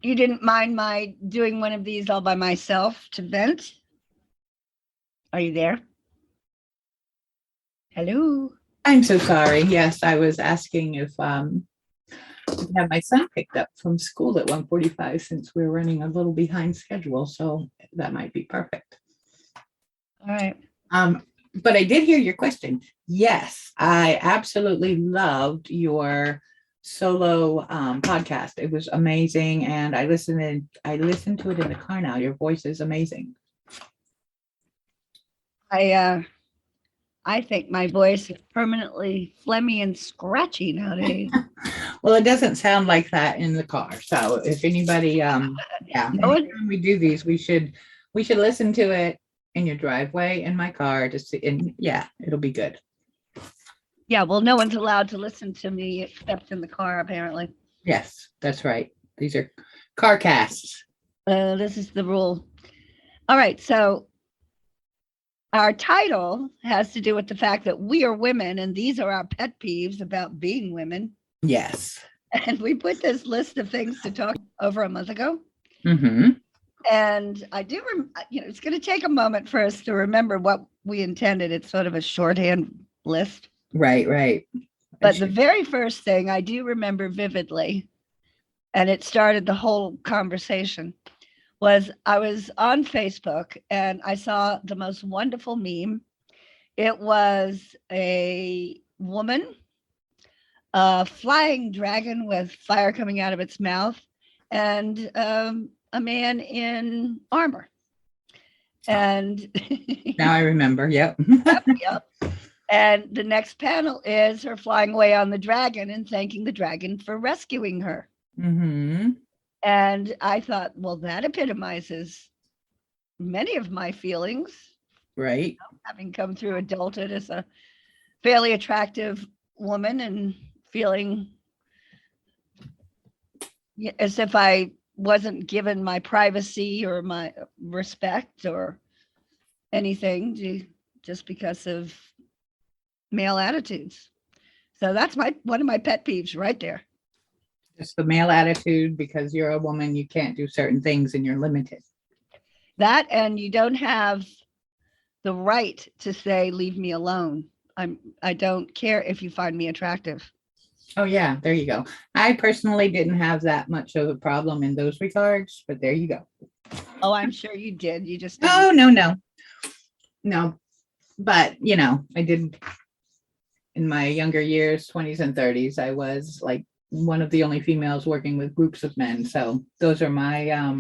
You didn't mind my doing one of these all by myself to vent? Are you there? Hello? I'm so sorry. Yes, I was asking if we have my son picked up from school at 1:45 since we're running a little behind schedule, so that might be perfect. All right. But I did hear your question. Yes, I absolutely loved your solo podcast. It was amazing, and I listened to it in the car now. Your voice is amazing. I think my voice is permanently phlegmy and scratchy nowadays. Well, it doesn't sound like that in the car. So if anybody, yeah, No one, anytime we do these, we should listen to it in your driveway in my car to see, and yeah, it'll be good. yeah, well, no one's allowed to listen to me except in the car, apparently. Yes, that's right. These are car casts. This is the rule. All right, so our title has to do with the fact that we are women, and these are our pet peeves about being women. Yes. And we put this list of things to talk over a month ago. Mm-hmm. And I do, it's going to take a moment for us to remember what we intended. It's sort of a shorthand list. Right. But the very first thing I do remember vividly, and it started the whole conversation, was I was on Facebook and I saw the most wonderful meme. It was a woman, a flying dragon with fire coming out of its mouth, and a man in armor. And now I remember. Yep. yep. And the next panel is her flying away on the dragon and thanking the dragon for rescuing her. Mm-hmm. And I thought, well, that epitomizes many of my feelings. Right. Having come through adulthood as a fairly attractive woman and feeling as if I wasn't given my privacy or my respect or anything just because of male attitudes. So that's one of my pet peeves right there. Just the male attitude, because you're a woman, you can't do certain things and you're limited. That, and you don't have the right to say, leave me alone. I don't care if you find me attractive. Oh yeah, there you go. I personally didn't have that much of a problem in those regards, but there you go. Oh, I'm sure you did. You just didn't. No. But I did in my younger years, 20s and 30s. I was like one of the only females working with groups of men. So those are my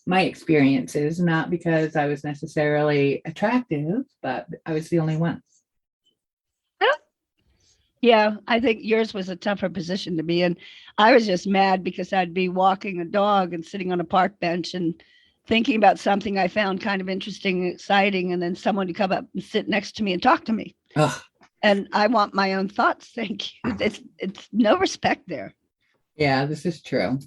my experiences, not because I was necessarily attractive, but I was the only one. Yeah, I think yours was a tougher position to be in. I was just mad because I'd be walking a dog and sitting on a park bench and thinking about something I found kind of interesting and exciting, and then someone would come up and sit next to me and talk to me. Ugh. And I want my own thoughts. Thank you. It's no respect there. Yeah, this is true.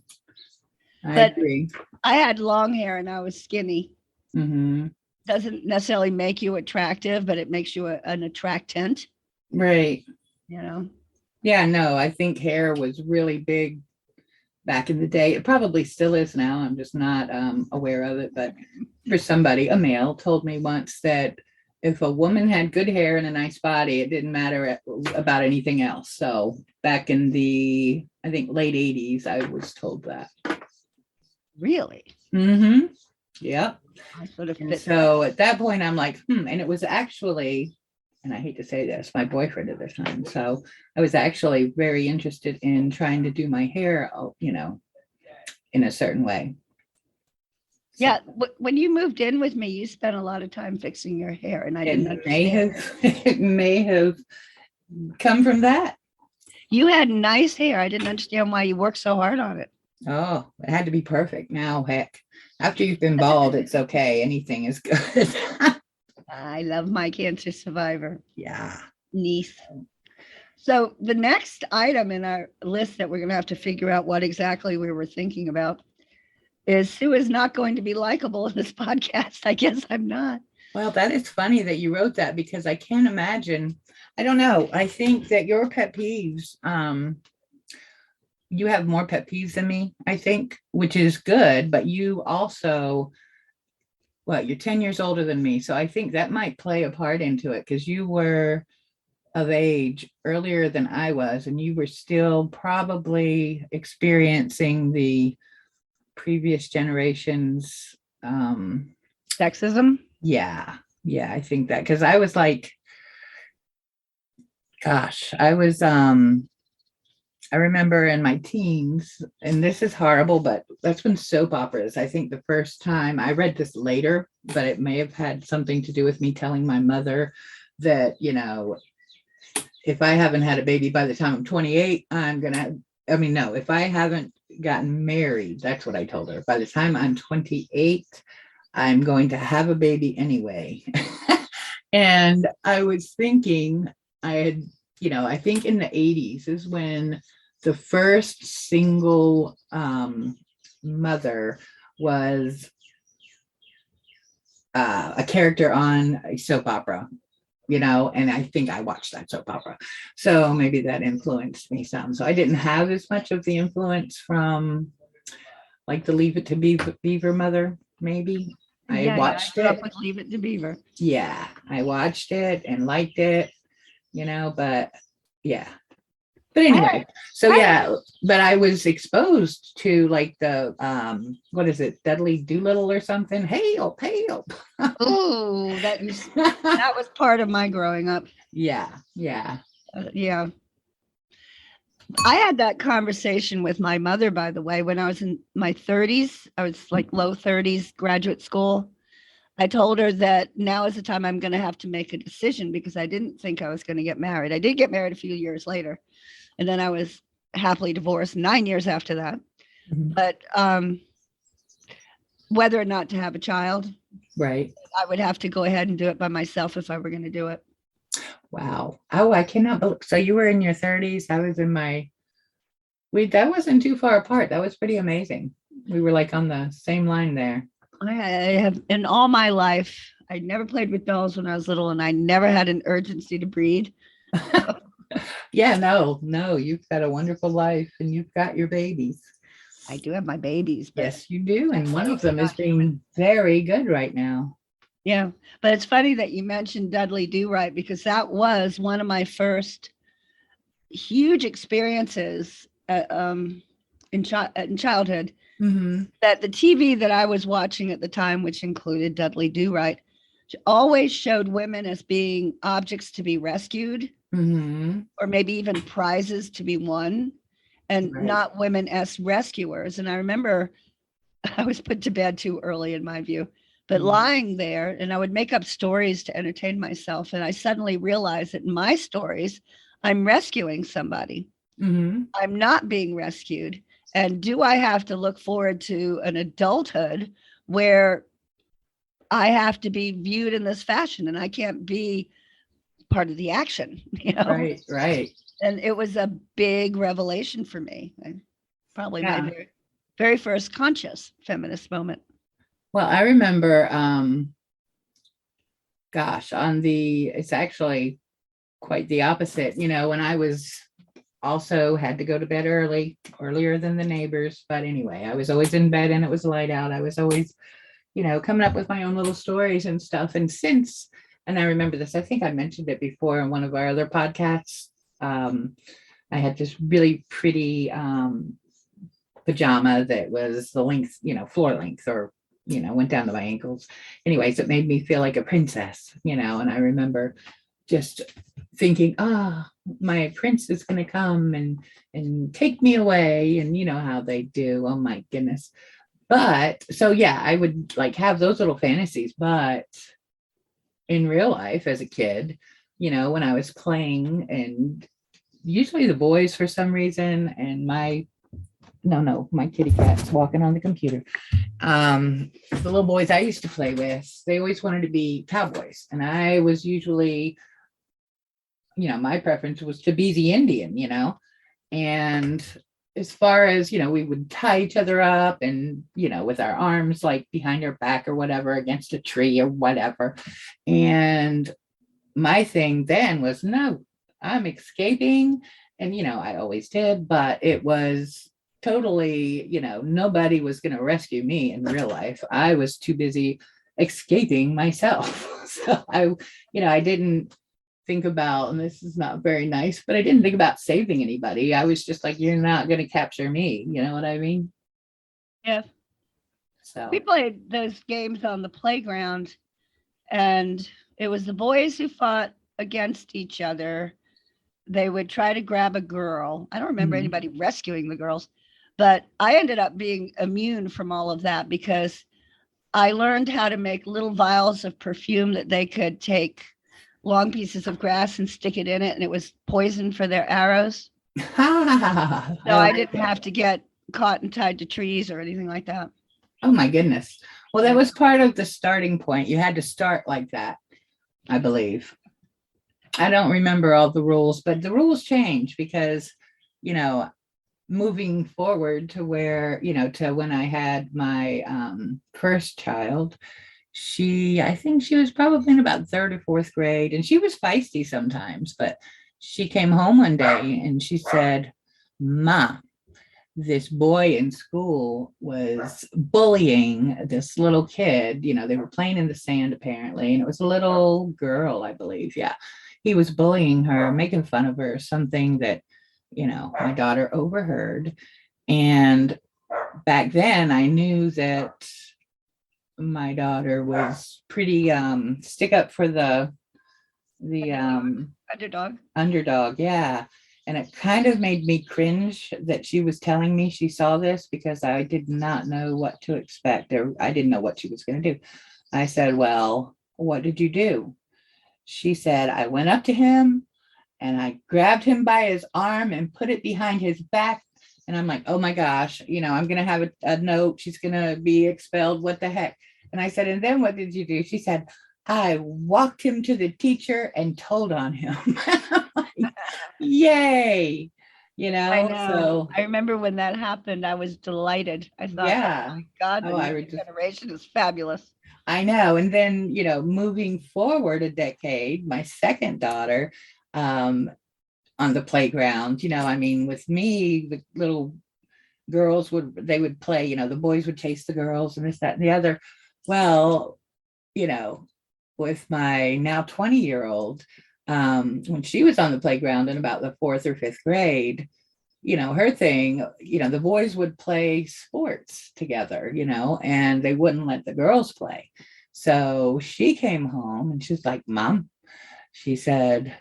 I agree. I had long hair and I was skinny. Mm-hmm. Doesn't necessarily make you attractive, but it makes you an attractant. Right. Yeah, no, I think hair was really big back in the day. It probably still is now. I'm just not aware of it. But for somebody, a male, told me once that if a woman had good hair and a nice body, it didn't matter about anything else. So back in the, I think, late 80s, I was told that. Really? Mm-hmm. Yep. I sort of and so at that point, I'm like, and it was actually, and I hate to say this, my boyfriend at the time. So I was actually very interested in trying to do my hair, in a certain way. Yeah, when you moved in with me, you spent a lot of time fixing your hair, and I didn't understand. It may have come from that. You had nice hair. I didn't understand why you worked so hard on it. Oh, it had to be perfect. Now, heck, after you've been bald, it's okay. Anything is good. I love my cancer survivor. Yeah. Niece. So the next item in our list that we're going to have to figure out what exactly we were thinking about is Sue is not going to be likable in this podcast. I guess I'm not. Well, that is funny that you wrote that, because I can't imagine. I don't know. I think that your pet peeves, you have more pet peeves than me, I think, which is good, but you also, well, you're 10 years older than me. So I think that might play a part into it because you were of age earlier than I was, and you were still probably experiencing the previous generations. Sexism. Yeah, yeah, I think that because I was like, gosh, I remember in my teens, and this is horrible, but that's when soap operas. I think the first time I read this later, but it may have had something to do with me telling my mother that, if I haven't had a baby by the time I'm 28, I mean, no, if I haven't gotten married, that's what I told her. By the time I'm 28, I'm going to have a baby anyway. And I was thinking, I had, I think in the 80s is when the first single mother was a character on a soap opera, and I think I watched that soap opera. So maybe that influenced me some. So I didn't have as much of the influence from like the Leave It to Beaver mother, maybe. I Yeah, I watched grew up it. with Leave It to Beaver. Yeah, I watched it and liked it, but yeah. But I had, anyway, so I had yeah, but I was exposed to like the what is it, Dudley Doolittle or something? Help, help. oh, that was part of my growing up. Yeah, yeah. Yeah. I had that conversation with my mother, by the way, when I was in my 30s. I was like low 30s, graduate school. I told her that now is the time I'm going to have to make a decision because I didn't think I was going to get married. I did get married a few years later, and then I was happily divorced 9 years after that. Mhm. But whether or not to have a child, Right. I would have to go ahead and do it by myself if I were going to do it. Wow. Oh, I cannot believe. So you were in your 30s. I was in my, that wasn't too far apart. That was pretty amazing. We were like on the same line there. I have in all my life, I never played with dolls when I was little, and I never had an urgency to breed. Yeah, no, no, you've got a wonderful life and you've got your babies. I do have my babies, but Yes, you do. And one of them not is human. being very good right now. Yeah, but it's funny that you mentioned Dudley Do Right because that was one of my first huge experiences in childhood. Mm-hmm. That the TV that I was watching at the time, which included Dudley Do Right, always showed women as being objects to be rescued Mm-hmm. or maybe even prizes to be won, and Right. not women as rescuers. And I remember I was put to bed too early, in my view, but Mm-hmm. lying there, and I would make up stories to entertain myself. And I suddenly realized that in my stories, I'm rescuing somebody. Mm-hmm. I'm not being rescued. And do I have to look forward to an adulthood where I have to be viewed in this fashion and I can't be part of the action, you know? Right, right. And it was a big revelation for me. Probably my Yeah. very first conscious feminist moment. Well, I remember, gosh, it's actually quite the opposite. When I was also had to go to bed earlier than the neighbors. But anyway, I was always in bed and it was light out. I was always, coming up with my own little stories and stuff. And I remember this, I think I mentioned it before in one of our other podcasts. I had this really pretty pajama that was the length, floor length or, went down to my ankles. Anyways, it made me feel like a princess, and I remember just thinking, my prince is going to come and take me away. And you know how they do. Oh my goodness. But so, yeah, I would like have those little fantasies, but in real life as a kid, when I was playing and usually the boys for some reason, and my kitty cat's walking on the computer. The little boys I used to play with, they always wanted to be cowboys. And I was usually, my preference was to be the Indian, and as far as, we would tie each other up and, with our arms like behind our back or whatever against a tree or whatever. And my thing then was, no, I'm escaping And, I always did, but it was totally, nobody was going to rescue me in real life. I was too busy escaping myself. So I didn't think about, and this is not very nice, but I didn't think about saving anybody. I was just like, you're not going to capture me. You know what I mean? Yeah. We So, played those games on the playground, and it was the boys who fought against each other. They would try to grab a girl. I don't remember mhm. anybody rescuing the girls, but I ended up being immune from all of that because I learned how to make little vials of perfume that they could take long pieces of grass and stick it in it, and it was poison for their arrows. I So I like didn't it. have to get caught and tied to trees or anything like that. Oh my goodness. Well, that Yeah. was part of the starting point. You had to start like that, I believe. I don't remember all the rules, but the rules change because, you know, moving forward to where, to when I had my first child, I think she was probably in about third or fourth grade, and she was feisty sometimes, but she came home one day and she said, "Ma, this boy in school was bullying this little kid. They were playing in the sand apparently, and it was a little girl, I believe. Yeah. He was bullying her, making fun of her, something that, my daughter overheard. And back then I knew that my daughter was pretty stick up for the Underdog. underdog, yeah. And it kind of made me cringe that she was telling me she saw this because I did not know what to expect, or I didn't know what she was going to do. I said, "Well, what did you do?" She said, "I went up to him and I grabbed him by his arm and put it behind his back." And I'm like, "Oh my gosh, I'm going to have a note. She's going to be expelled. What the heck?" And I said, "And then what did you do?" She said, "I walked him to the teacher and told on him." Yay. I know. So I remember when that happened, I was delighted. I thought, oh yeah. my God, Oh, the I next would just, generation is fabulous. I know. And then, moving forward a decade, my second daughter, um, on the playground, I mean, with me, the little girls they would play, the boys would chase the girls and this, that, and the other. Well, you know, with my now 20-year-old, when she was on the playground in about the fourth or fifth grade, her thing, the boys would play sports together, and they wouldn't let the girls play. So she came home and she's like, "Mom," she said,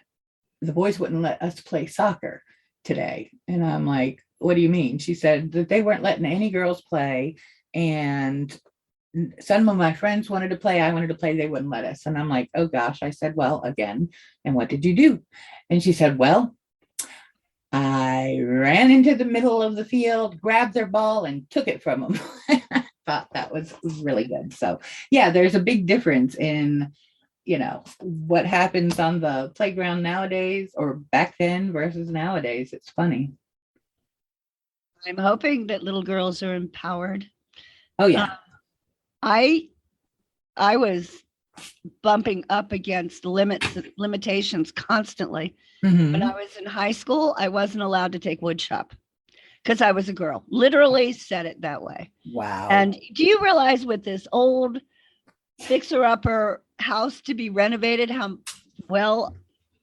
"the boys wouldn't let us play soccer today." And I'm like, "What do you mean?" She said that they weren't letting any girls play. And some of my friends wanted to play. I wanted to play. They wouldn't let us. And I'm like, "Oh gosh." I said, "Well, again, and what did you do?" And she said, "Well, I ran into the middle of the field, grabbed their ball, and took it from them." I thought that was really good. So, yeah, there's a big difference in, what happens on the playground nowadays or back then versus nowadays. It's funny. I'm hoping that little girls are empowered. Oh, Uh, yeah. I I was bumping up against limitations constantly. When I Hmm. was in high school, I wasn't allowed to take wood shop because I was a girl. Literally said it that way. Wow. And do you realize with this old fixer upper house to be renovated, how well I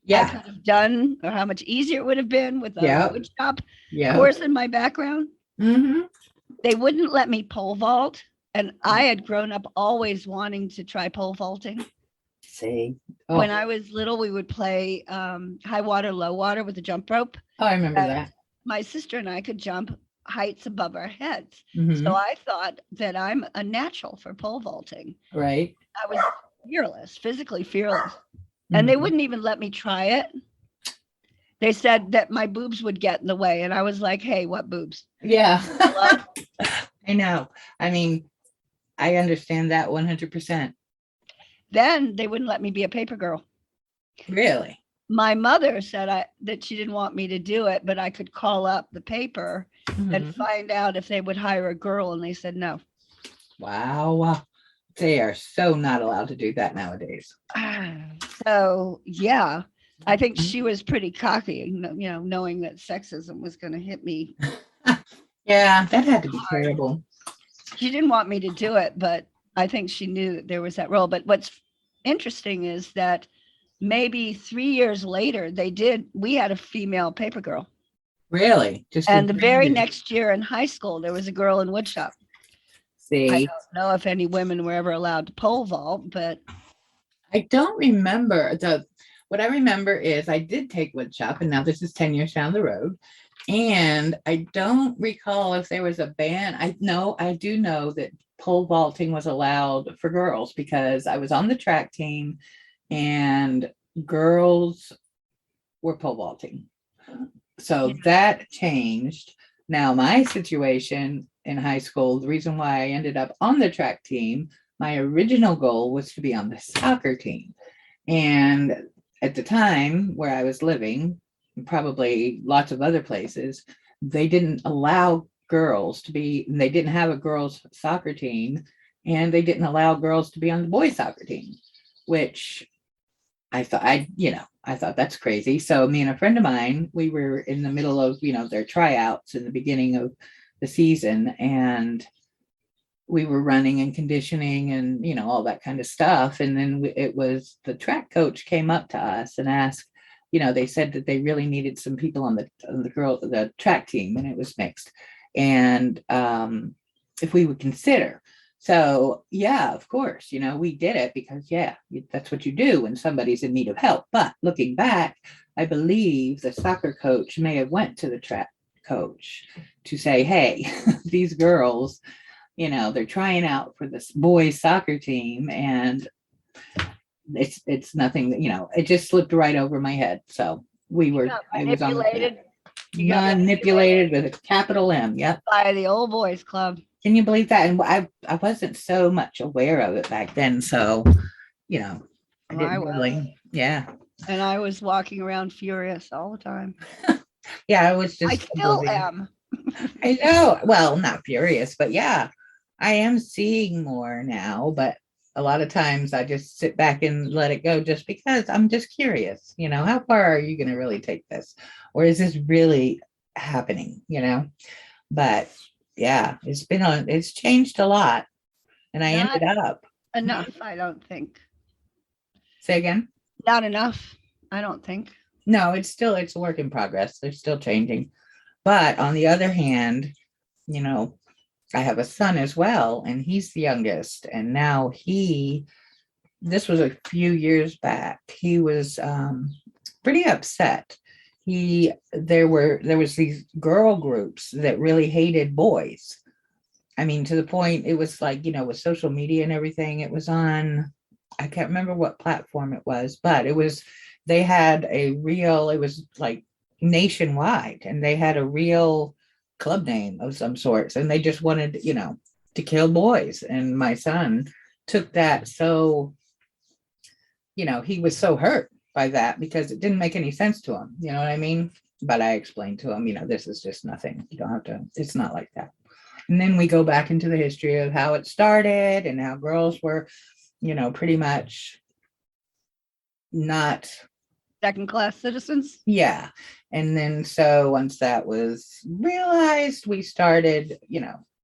Yeah. could have done or how much easier it would have been with a Yep. wood shop Yep. course in my background? Hmm. They wouldn't let me pole vault. And I had grown up always wanting to try pole vaulting. See. When Oh, I was little, we would play high water, low water with a jump rope. oh, I remember And that. my sister and I could jump heights above our heads. So Hmm. I thought that I'm a natural for pole vaulting. Right. I was fearless, physically fearless. And they Hmm. wouldn't even let me try it. They said that my boobs would get in the way. And I was like, hey, what boobs? Yeah. Hello? I know. I mean, I understand that 100%. Then they wouldn't let me be a paper girl. Really? My mother said that she didn't want me to do it, but I could call up the paper and Hmm. find out if they would hire a girl. And they said no. Wow. They are so not allowed to do that nowadays. So, yeah. I think she was pretty cocky, knowing that sexism was going to hit me. Yeah, that had to be terrible. She didn't want me to do it, but I think she knew that there was that role. But what's interesting is that maybe 3 years later, we had a female paper girl. Really? Just in And the 3 years. very next year in high school, there was a girl in woodshop. I See, don't know if any women were ever allowed to pole vault, but I don't remember what I remember is I did take wood shop, and now this is 10 years down the road. And I don't recall if there was a ban. I do know that pole vaulting was allowed for girls because I was on the track team and girls were pole vaulting. So Yeah. that changed. Now, my situation in high school, the reason why I ended up on the track team, my original goal was to be on the soccer team. And at the time where I was living, probably lots of other places, they didn't allow girls to be, they didn't have a girls' soccer team, and they didn't allow girls to be on the boys' soccer team, which I thought that's crazy. So me and a friend of mine, we were in the middle of, their tryouts in the beginning of the season, and we were running and conditioning and, all that kind of stuff. And then it was the track coach came up to us and asked, they said that they really needed some people on the track team, and it was mixed. And if we would consider. So yeah, of course, we did it because that's what you do when somebody's in need of help. But looking back, I believe the soccer coach may have went to the track coach to say, hey, these girls, they're trying out for this boys soccer team, and it's nothing that, it just slipped right over my head. So I was on manipulated with a capital M. Yep. By the old boys club. Can you believe that? And I wasn't so much aware of it back then. So, I didn't really, yeah. And I was walking around furious all the time. Yeah, I was just. I still am. I know. Well, not furious, but yeah, I am seeing more now. But a lot of times I just sit back and let it go just because I'm just curious. How far are you going to really take this? Or is this really happening? But yeah, it's changed a lot. And I ended up. Enough, I don't think. Say again? Not enough, I don't think. No, it's a work in progress. They're still changing. But on the other hand, I have a son as well, and he's the youngest. And now this was a few years back. He was pretty upset. There was these girl groups that really hated boys. I mean, to the point it was like, with social media and everything, it was on, I can't remember what platform it was, but it was like nationwide, and they had a real club name of some sorts, and they just wanted, to kill boys. And my son took that. So, he was so hurt by that because it didn't make any sense to him. You know what I mean? But I explained to him, this is just nothing. You don't have to, it's not like that. And then we go back into the history of how it started and how girls were, pretty much not second-class citizens. Yeah. And then so once that was realized, we started,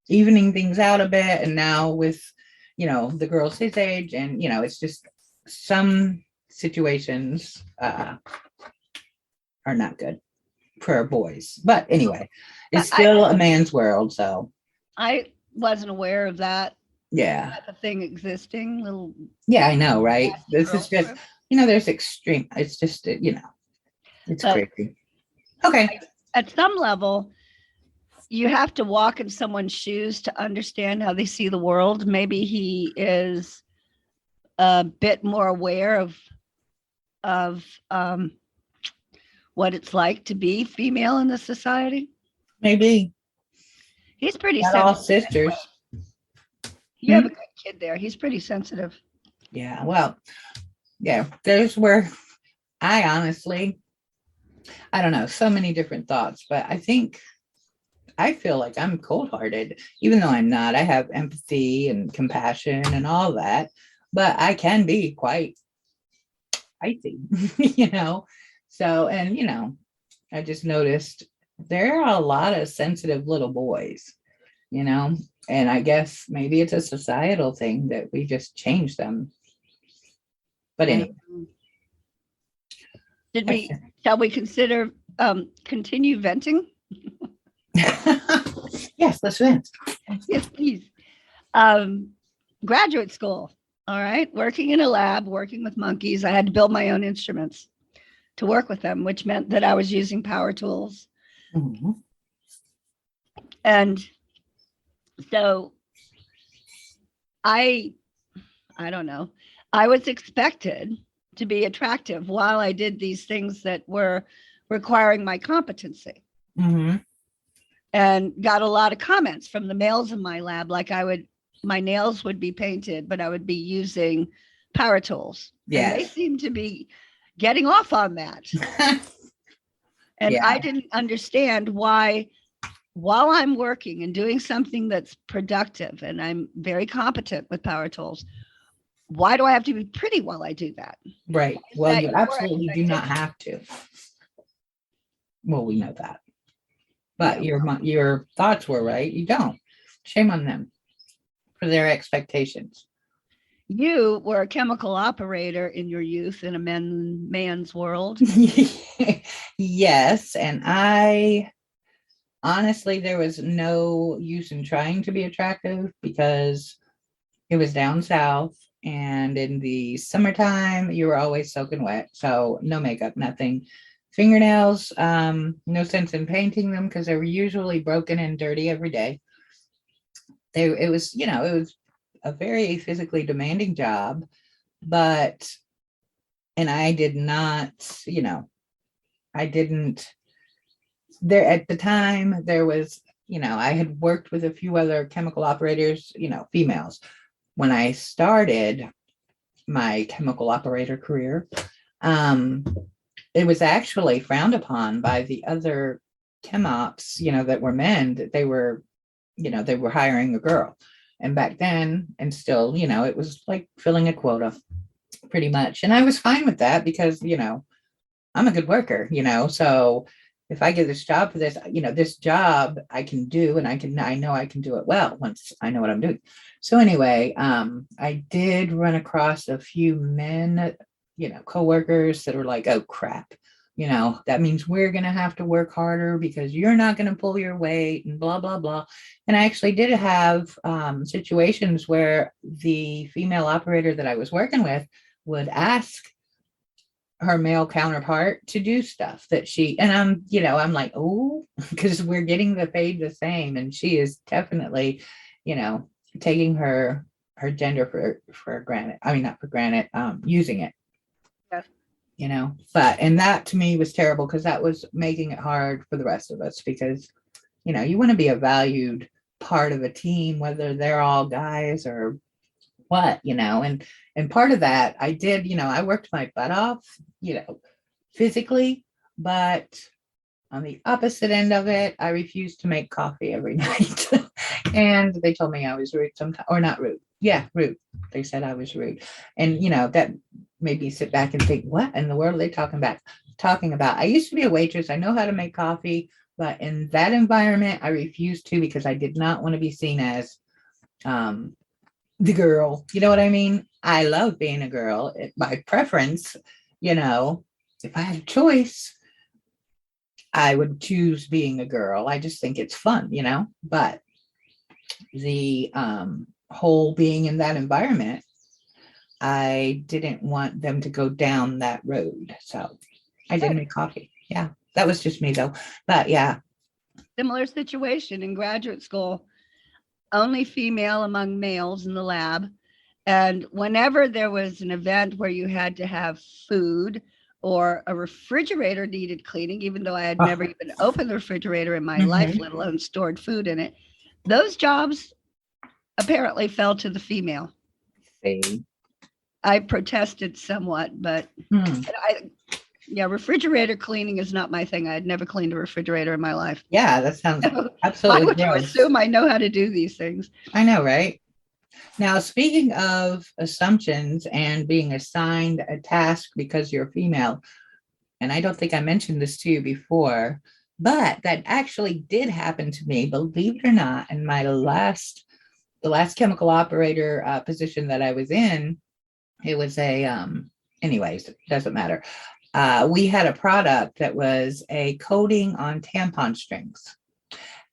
evening things out a bit. And now with, the girls his age, and, it's just some situations are not good for boys. But anyway, it's still a man's world. So I wasn't aware of that. Yeah. The thing existing. Yeah, I know, right? This is just, there's extreme. It's just, it's crazy. Okay. At some level, you have to walk in someone's shoes to understand how they see the world. Maybe he is a bit more aware of what it's like to be female in the society. Maybe. He's pretty Not all sisters. You have a good kid there. He's pretty sensitive. Yeah, well, yeah, there's where I honestly, I don't know, so many different thoughts, but I feel like I'm cold-hearted, even though I'm not. I have empathy and compassion and all that, but I can be quite icy, So, and I just noticed there are a lot of sensitive little boys, you know, and I guess maybe it's a societal thing that we just change them. But I anyway, don't know. Shall we consider continue venting? yes, let's vent. Yes, please. Um, Graduate school. All right. Working in a lab, working with monkeys. I had to build my own instruments to work with them, which meant that I was using power tools. Mhm. And so I I don't know. I was expected to be attractive while I did these things that were requiring my competency, Mhm. and got a lot of comments from the males in my lab. Like my nails would be painted, but I would be using power tools. And they Yes. seemed to be getting off on that. And Yeah. I didn't understand why, while I'm working and doing something that's productive and I'm very competent with power tools, why do I have to be pretty while I do that? Right. Is Well, that you your absolutely do not expectation? have to. Well, we know that. But Yeah. your thoughts were right. You don't. Shame on them for their expectations. You were a chemical operator in your youth in a man's world. Yes, and I honestly there was no use in trying to be attractive because it was down south and in the summertime you were always soaking wet. So no makeup, nothing. Fingernails, no sense in painting them because they were usually broken and dirty every day. It was, it was a very physically demanding job, but and I did not, I didn't there at the time there was, I had worked with a few other chemical operators, females. When I started my chemical operator career, um, it was actually frowned upon by the other chem ops, that were men, that they were hiring a girl. And back then, and still, it was like filling a quota pretty much. And I was fine with that because, I'm a good worker, so if I get this job for this, this job I can do and I know I can do it well once I know what I'm doing. So anyway, I did run across a few men, coworkers that were like, oh crap, that means we're going to have to work harder because you're not going to pull your weight and blah, blah, blah. And I actually did have situations where the female operator that I was working with would ask her male counterpart to do stuff that she and I'm like, oh, because we're getting the paid the same, and she is definitely, you know, taking her gender for granted. I mean, not for granted, using it, Yes. But and that to me was terrible because that was making it hard for the rest of us because you want to be a valued part of a team, whether they're all guys or what, and part of that I did, I worked my butt off, physically, but on the opposite end of it, I refused to make coffee every night. And they told me I was rude sometimes, or not rude. Yeah, rude. They said I was rude. And that made me sit back and think, what in the world are they talking about? I used to be a waitress. I know how to make coffee, but in that environment, I refused to because I did not want to be seen as um the girl. You know what I mean? I love being a girl. My preference, if I had a choice, I would choose being a girl. I just think it's fun, But the whole being in that environment, I didn't want them to go down that road. So I didn't Good. make coffee. Yeah. That was just me though. But yeah. Similar situation in graduate school, only female among males in the lab. And whenever there was an event where you had to have food or a refrigerator needed cleaning, even though I had Oh, never even opened the refrigerator in my life, mhm. let alone stored food in it, those jobs apparently fell to the female. See. I protested somewhat, but Hmm. I, yeah, refrigerator cleaning is not my thing. I had never cleaned a refrigerator in my life. Yeah, that sounds Why absolutely would you gross. assume I know how to do these things? I know, right? Now, speaking of assumptions and being assigned a task because you're female, and I don't think I mentioned this to you before, but that actually did happen to me, believe it or not, in the last chemical operator position that I was in. It was anyways, it doesn't matter. We had a product that was a coating on tampon strings.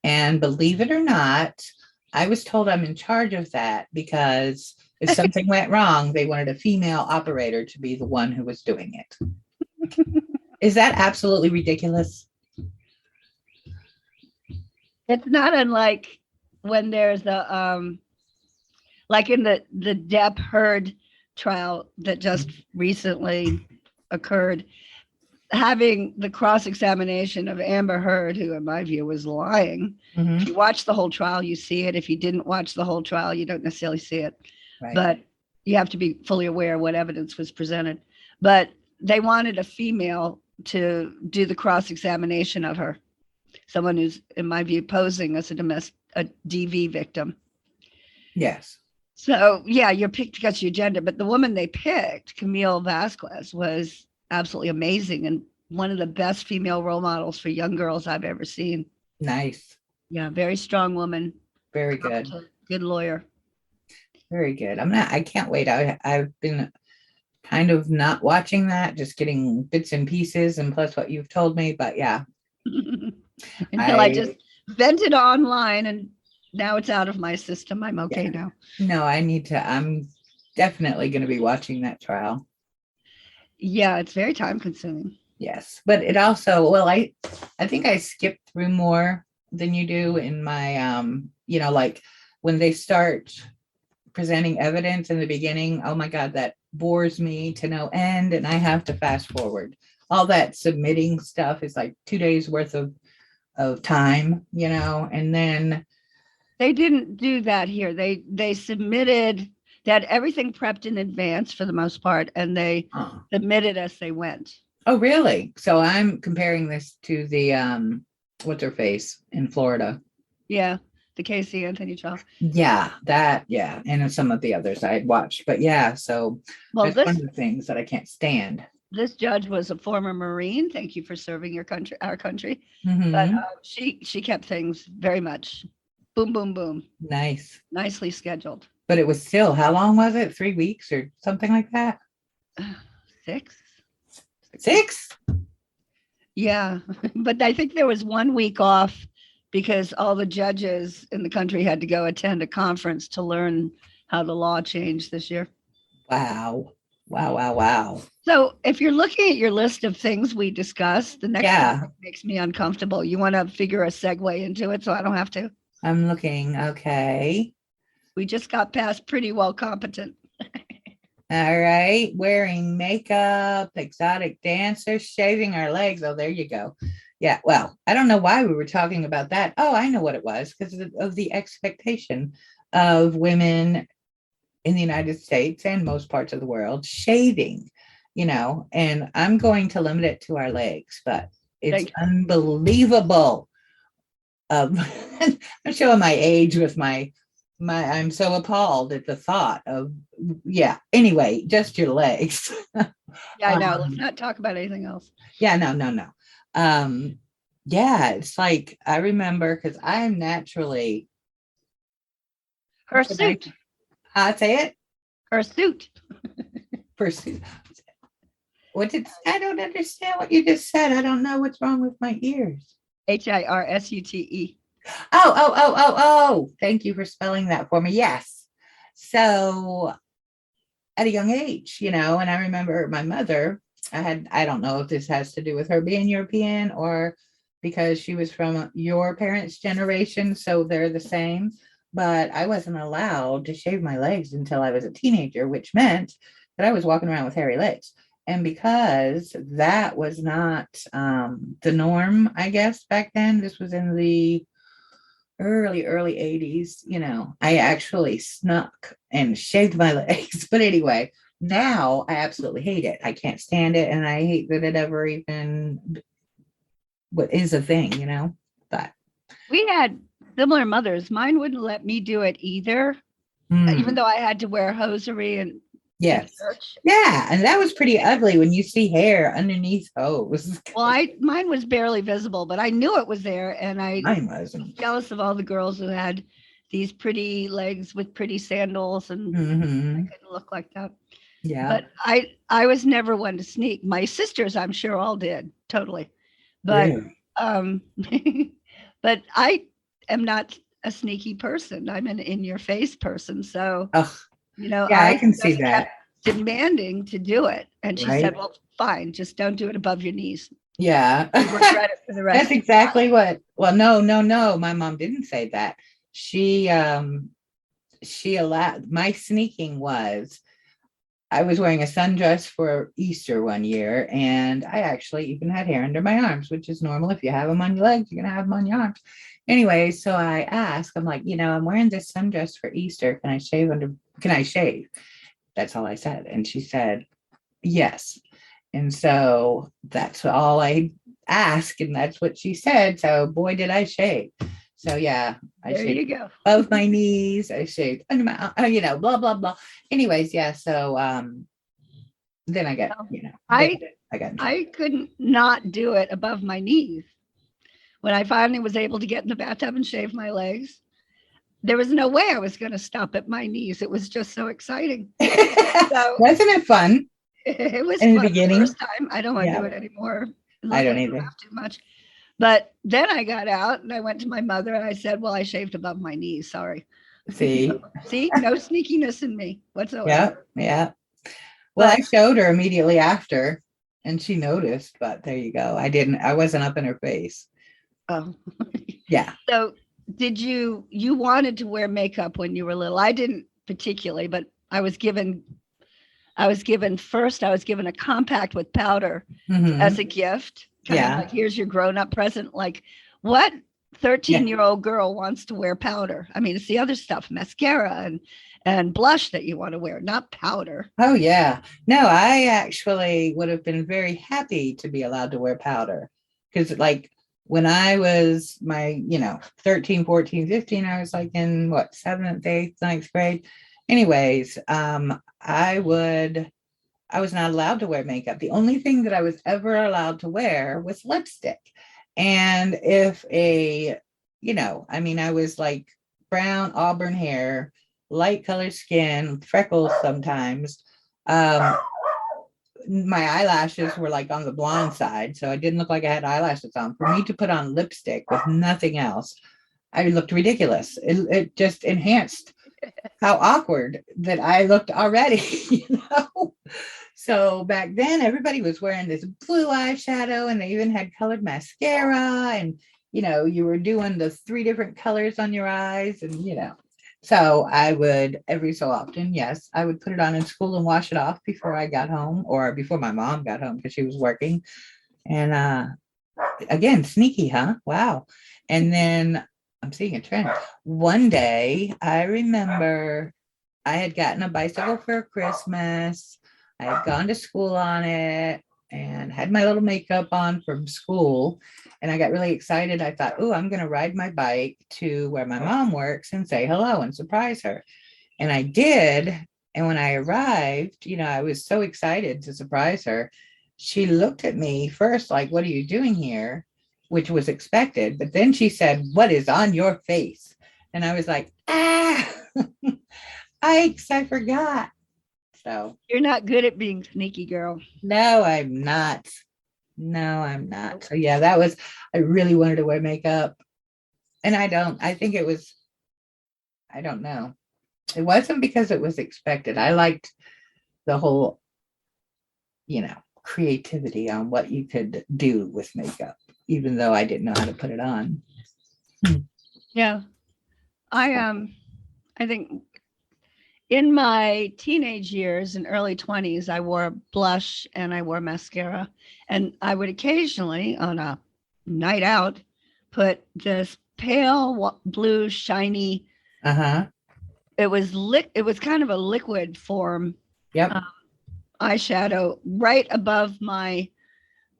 And believe it or not, I was told I'm in charge of that because if something went wrong, they wanted a female operator to be the one who was doing it. Is that absolutely ridiculous? It's not unlike when there's like in the Depp Heard trial that just recently occurred, having the cross examination of Amber Heard, who in my view was lying. Mhm. If you watch the whole trial, you see it. If you didn't watch the whole trial, you don't necessarily see it. Right. But you have to be fully aware what evidence was presented. But they wanted a female to do the cross examination of her, someone who's, in my view, posing as a DV victim. Yes. So yeah, you're picked because of your gender, but the woman they picked, Camille Vasquez, was absolutely amazing and one of the best female role models for young girls I've ever seen. Nice. Yeah, very strong woman, Very good. good lawyer. Very good. I can't wait. I've been kind of not watching that, just getting bits and pieces and plus what you've told me. But yeah, Until I just vented online and now it's out of my system. I'm okay now. No, I'm definitely going to be watching that trial. Yeah, it's very time consuming. Yes. But it also, well, I think I skipped through more than you do in my, like when they start presenting evidence in the beginning, oh my God, that bores me to no end. And I have to fast forward. All that submitting stuff is like 2 days worth of time, and then they didn't do that here. They submitted that everything prepped in advance for the most part, and they submitted as they went. Oh, really? So I'm comparing this to the what's her face in Florida. Yeah, the Casey Anthony trial. Yeah, and some of the others I had watched, but yeah, so that's one of the things that I can't stand. This judge was a former Marine. Thank you for serving our country. Mm-hmm. But she kept things very much boom, boom, boom. Nice. Nicely scheduled. But it was still, how long was it? 3 weeks or something like that? 6. 6? Yeah, but I think there was 1 week off because all the judges in the country had to go attend a conference to learn how the law changed this year. Wow. Wow. So if you're looking at your list of things we discussed, the next one makes me uncomfortable. You want to figure a segue into it so I don't have to? I'm looking. Okay. We just got past pretty well competent. All right. Wearing makeup, exotic dancers, shaving our legs. Oh, there you go. Yeah. Well, I don't know why we were talking about that. Oh, I know what it was because of the expectation of women in the United States and most parts of the world shaving, and I'm going to limit it to our legs, but it's unbelievable. I'm showing my age with my I'm so appalled at the thought of, anyway, just your legs. Yeah, I know. Let's not talk about anything else. Yeah, no. It's like, I remember because I'm naturally hirsute. Say it. Hirsute. Hirsute. I don't understand what you just said. I don't know what's wrong with my ears. Hirsute. Oh. Thank you for spelling that for me. Yes. So at a young age, and I remember my mother, I don't know if this has to do with her being European or because she was from your parents' generation, so they're the same. But I wasn't allowed to shave my legs until I was a teenager, which meant that I was walking around with hairy legs. And because that was not the norm, I guess, back then, this was in the early 80s, I actually snuck and shaved my legs. But anyway, now I absolutely hate it. I can't stand it. And I hate that it ever even is a thing, but. We had similar mothers. Mine wouldn't let me do it either, even though I had to wear hosiery and in Yes. church. Yeah. And that was pretty ugly when you see hair underneath hose. Well, mine was barely visible, but I knew it was there, and I Mine wasn't. jealous of all the girls who had these pretty legs with pretty sandals, and I Hmm. couldn't look like that. Yeah. But I was never one to sneak. My sisters, I'm sure, all did totally, but Really. um, but I am not a sneaky person. I'm an in your face person. So Oh, yeah, I I can see just kept that. demanding to do it, and she said, Right. "Well, fine, just don't do it above your knees. Yeah. You regret it for the That's rest of your life." exactly what, well, no, no, no. My mom didn't say that. She she allowed my sneaking was I was wearing a sundress for Easter one year, and I actually even had hair under my arms, which is normal. If you have them on your legs, you're gonna have them on your arms. Anyway, so I asked, I'm like, I'm wearing this sundress for Easter. Can I shave under? Can I shave? That's all I said, and she said yes. And so that's all I asked, and that's what she said. So boy, did I shave. So yeah, I There shaved you go. above my knees. I shaved under my, blah blah blah. Anyways, yeah. So then I got, No, then I I got in trouble. I couldn't not do it above my knees. When I finally was able to get in the bathtub and shave my legs, there was no way I was going to stop at my knees. It was just so exciting. So Wasn't it fun it was in the fun the beginning? first time. I don't want to Yeah, do it anymore. I don't Luckily, I don't either. have too much. But then I got out and I went to my mother and I said, "Well, I shaved above my knees. Sorry." See, See, no sneakiness in me whatsoever. yeah, yeah. Well, I But showed her immediately after, and she noticed. But there you go. I didn't. I wasn't up in her face. oh, Yeah. so did you wanted to wear makeup when you were little? I didn't particularly, but I was given a compact with powder Hmm. as a gift, kind of Yeah. like here's your grown-up present. Like what Yeah. 13-year-old girl wants to wear powder? I mean, it's the other stuff, mascara and blush that you want to wear, not powder. Oh, yeah. No, I actually would have been very happy to be allowed to wear powder because, like, when I was my, 13, 14, 15, I was like in what, seventh, eighth, ninth grade. Anyways, I was not allowed to wear makeup. The only thing that I was ever allowed to wear was lipstick. And if I mean, I was like brown, auburn hair, light colored skin, freckles sometimes. Um, my eyelashes were like on the blonde side, so I didn't look like I had eyelashes on. For me to put on lipstick with nothing else, I looked ridiculous. It just enhanced how awkward that I looked already, So back then, everybody was wearing this blue eyeshadow, and they even had colored mascara, and you were doing the three different colors on your eyes, and So I would every so often, yes, I would put it on in school and wash it off before I got home, or before my mom got home because she was working. And again, sneaky, huh? Wow. And then I'm seeing a trend. One day, I remember I had gotten a bicycle for Christmas. I had gone to school on it and had my little makeup on from school. And I got really excited. I thought, oh, I'm going to ride my bike to where my mom works and say hello and surprise her. And I did. And when I arrived, I was so excited to surprise her. She looked at me first, like, what are you doing here? Which was expected. But then she said, what is on your face? And I was like, ah. Yikes, I forgot. So, You're not good at being sneaky, girl. no, I'm not. No, I'm not. So, yeah, I really wanted to wear makeup. And I don't, I think it was, I don't know. It wasn't because it was expected. I liked the whole, creativity on what you could do with makeup, even though I didn't know how to put it on. Yeah. I think in my teenage years and early 20s, I wore blush and I wore mascara. And I would occasionally, on a night out, put this pale blue, shiny, Uh huh. it was kind of a liquid form Yep. uh, eyeshadow right above my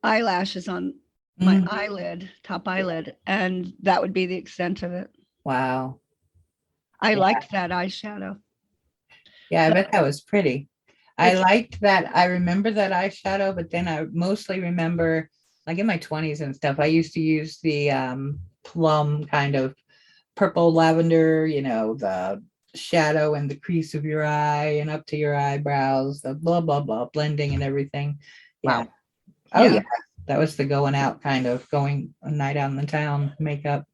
eyelashes on my Mhm. top eyelid. And that would be the extent of it. Wow. I Yeah. liked that eyeshadow. Yeah, I So bet that was pretty. I liked that. I remember that eyeshadow, but then I mostly remember, like in my 20s and stuff, I used to use the plum kind of purple lavender, the shadow and the crease of your eye and up to your eyebrows, the blah, blah, blah, blending and everything. Yeah. Wow. Oh, yeah. Yeah. That was the going out kind of going a night out in the town makeup.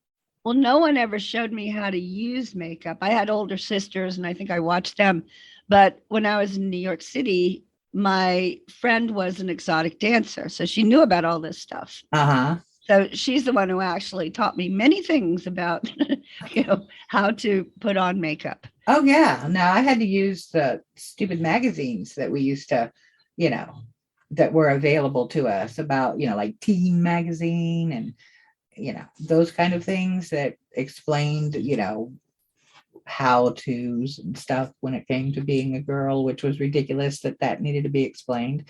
Well, no one ever showed me how to use makeup. I had older sisters and I think I watched them. But when I was in New York City, my friend was an exotic dancer. So she knew about all this stuff. Uh-huh. So she's the one who actually taught me many things about, how to put on makeup. Oh, yeah. Now I had to use the stupid magazines that we used to, you know, that were available to us about, like Teen Magazine and, those kind of things that explained, how to's and stuff when it came to being a girl, which was ridiculous that needed to be explained.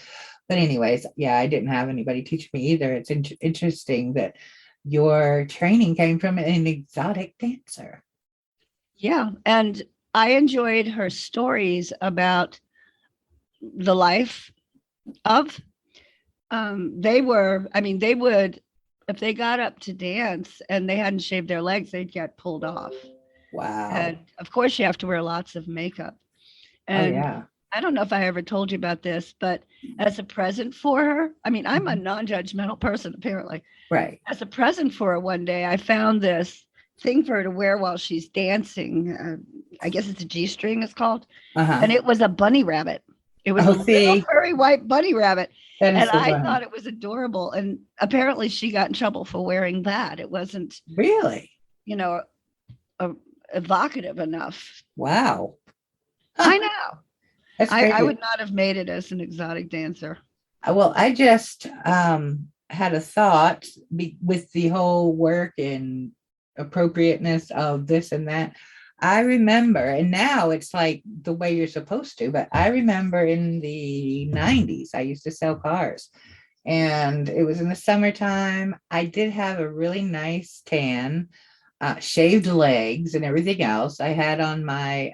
But anyways, yeah, I didn't have anybody teach me either. It's interesting that your training came from an exotic dancer. Yeah. And I enjoyed her stories about the life of. They would, if they got up to dance and they hadn't shaved their legs, they'd get pulled off. Wow. And of course, you have to wear lots of makeup. Oh, And yeah. I don't know if I ever told you about this, but as a present for her, I'm a Mhm. non-judgmental person, apparently. Right. As a present for her one day, I found this thing for her to wear while she's dancing. I guess it's a G string, it's called. Uh-huh. And it was a bunny rabbit. It was a Oh, little see, furry white bunny rabbit. that And is so I funny. thought it was adorable. And apparently she got in trouble for wearing that. It wasn't, Really? you know, a, evocative enough. Wow. I Huh, know. that's I crazy. would not have made it as an exotic dancer. Well, I just had a thought with the whole work and appropriateness of this and that. I remember, and now it's like the way you're supposed to, but I remember in the 90s, I used to sell cars and it was in the summertime. I did have a really nice tan, shaved legs and everything else. I had on my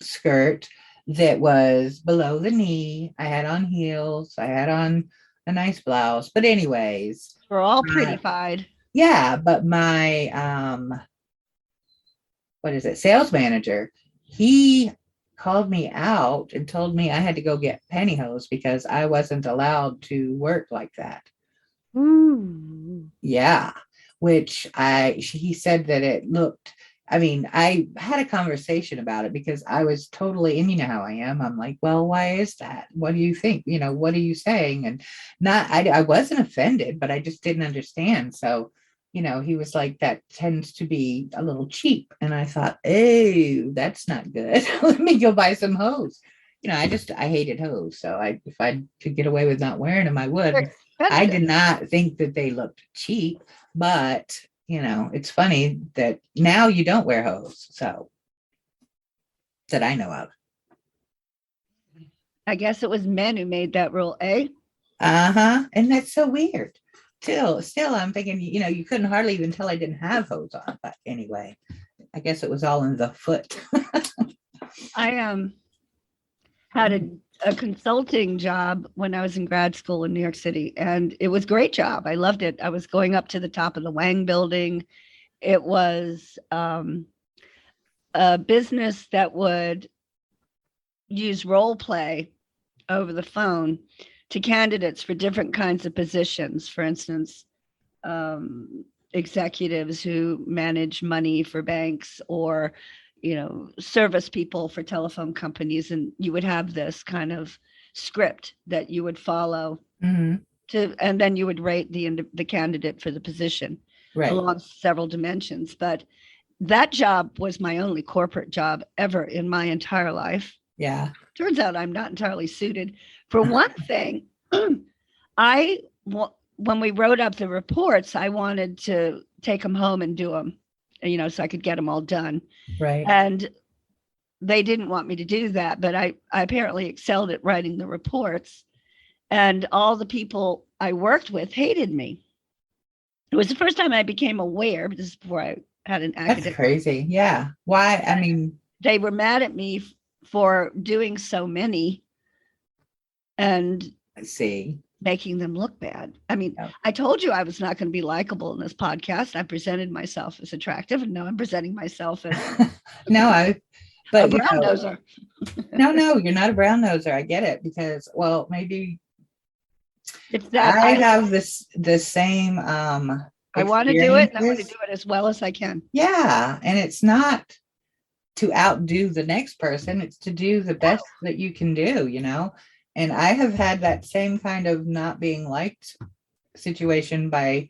skirt that was below the knee. I had on heels. I had on a nice blouse. But anyways, We're all uh, prettified. yeah, but my what is it, sales manager, he called me out and told me I had to go get pantyhose because I wasn't allowed to work like that. Ooh. Yeah, which he said that it looked, I mean, I had a conversation about it because I was totally, and you know how I am. I'm like, well, why is that? What do you think? What are you saying? And I wasn't offended, but I just didn't understand. So, he was like, that tends to be a little cheap. And I thought, oh, that's not good. Let me go buy some hose. I hated hose. So if I could get away with not wearing them, I would. They're I did expensive. not think that they looked cheap, but it's funny that now you don't wear hose, so that I know of. I guess it was men who made that rule, eh? Uh-huh. And that's so weird. Still, I'm thinking, you couldn't hardly even tell I didn't have hose on, but anyway, I guess it was all in the foot. I had a consulting job when I was in grad school in New York City, and it was a great job. I loved it. I was going up to the top of the Wang building. It was a business that would use role play over the phone to candidates for different kinds of positions. For instance, executives who manage money for banks or service people for telephone companies, and you would have this kind of script that you would follow Mhm. and then you would rate the candidate for the position Right. along several dimensions. But that job was my only corporate job ever in my entire life. Yeah. Turns out I'm not entirely suited. For one thing, I when we wrote up the reports, I wanted to take them home and do them, so I could get them all done. Right. And they didn't want me to do that, but I apparently excelled at writing the reports. And all the people I worked with hated me. It was the first time I became aware, but this is before I had an That's academic. crazy. Yeah. Why? I mean, They were mad at me for doing so many. and I see. making them look bad. I mean, Yeah. I told you I was not going to be likable in this podcast. I presented myself as attractive, and now I'm presenting myself as No, a but brown noser. no, you're not a brown noser. I get it because, well, maybe It's that I have the same I want to do it, and I want to experiences. do it as well as I can. Yeah, and it's not to outdo the next person, it's to do the best that you can do, you know. And I have had that same kind of not being liked situation by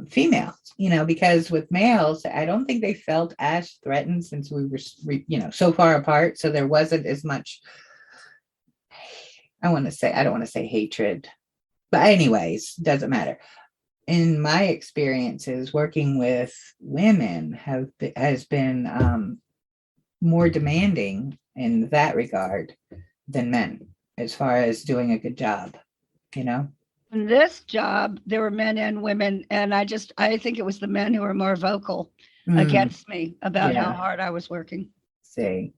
females, you know, because with males, I don't think they felt as threatened since we were, you know, so far apart. So there wasn't as much, I don't want to say hatred, but anyways, doesn't matter. In my experiences, working with women has been more demanding in that regard than men, as far as doing a good job, you know? In this job, there were men and women, and I think it was the men who were more vocal Mm, against me about how yeah, hard I was working. see,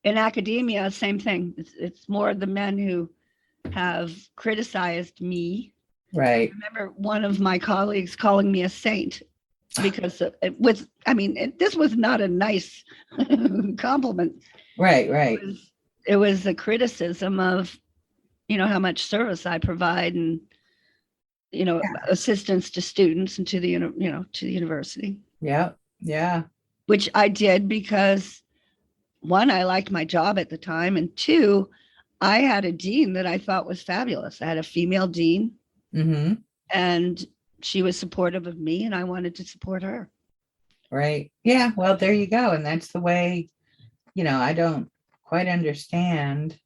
In academia, same thing. It's more the men who have criticized me. I right, remember one of my colleagues calling me a saint because it was, I mean, this was not a nice compliment. right, It right, was, it was a criticism of, how much service I provide and, assistance to students and to to the university, yeah, yeah, which I did because one, I liked my job at the time. And two, I had a dean that I thought was fabulous. I had a female dean mm-hmm, and she was supportive of me and I wanted to support her. right, yeah. Well, there you go, and that's the way. You know, I don't quite understand.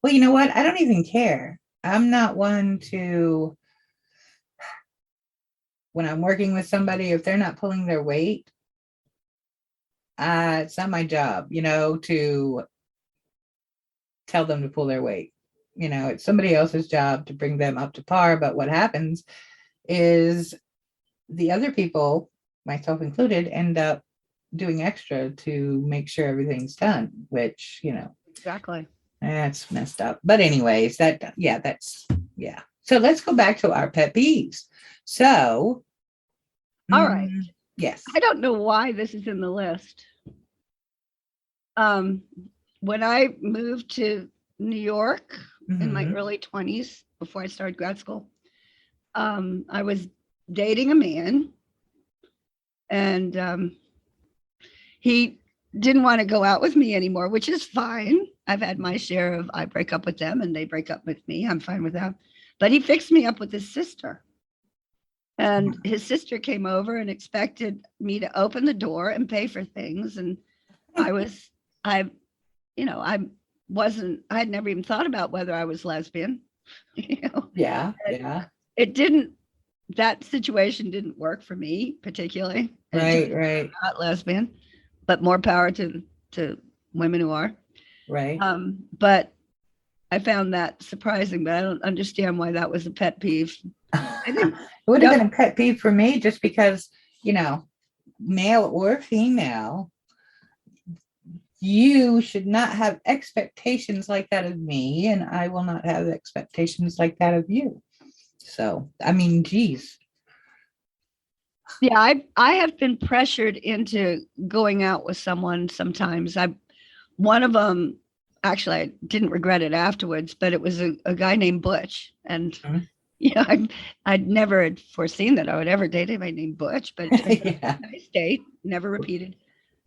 Well, you know what? I don't even care. I'm not one to, when I'm working with somebody, if they're not pulling their weight, it's not my job, you know, to tell them to pull their weight. You know, it's somebody else's job to bring them up to par. But what happens is the other people, myself included, end up doing extra to make sure everything's done, which, you know, Exactly. that's messed up. But anyways, yeah. So let's go back to our pet peeves. So, All right. yes. I don't know why this is in the list. Um, when I moved to New York in my Mhm. early 20s, before I started grad school, I was dating a man and he didn't want to go out with me anymore, which is fine. I've had my share of I break up with them and they break up with me. I'm fine with that. But he fixed me up with his sister. And his sister came over and expected me to open the door and pay for things. And I was, I, I I had never even thought about whether I was lesbian. you know, Yeah, and yeah. it didn't, that situation didn't work for me particularly. And it turns Right, out I'm right, not lesbian, but more power to women who are. right. But I found that surprising, but I don't understand why that was a pet peeve. I It didn't, would have no, been a pet peeve for me just because, you know, male or female, you should not have expectations like that of me, and I will not have expectations like that of you. So, I mean, geez. yeah, I have been pressured into going out with someone sometimes. One of them, actually, I didn't regret it afterwards, but it was a guy named Butch. And, Mhm. I'd never had foreseen that I would ever date anybody named Butch, but it turned out to Yeah. be a nice date, never repeated.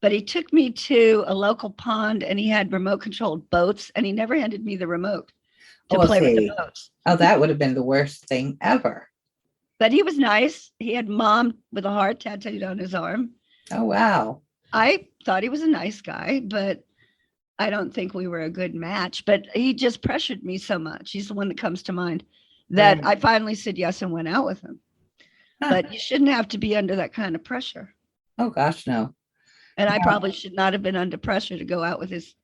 But he took me to a local pond and he had remote controlled boats and he never handed me the remote Oh, to we'll play with the see. boats. Oh, that would have been the worst thing ever. But he was nice. He had mom with a heart tattooed on his arm. Oh, wow. I thought he was a nice guy, but I don't think we were a good match. But he just pressured me so much. He's the one that comes to mind that Right. I finally said yes and went out with him. Huh. But you shouldn't have to be under that kind of pressure. Oh, gosh, no. And I No. probably should not have been under pressure to go out with this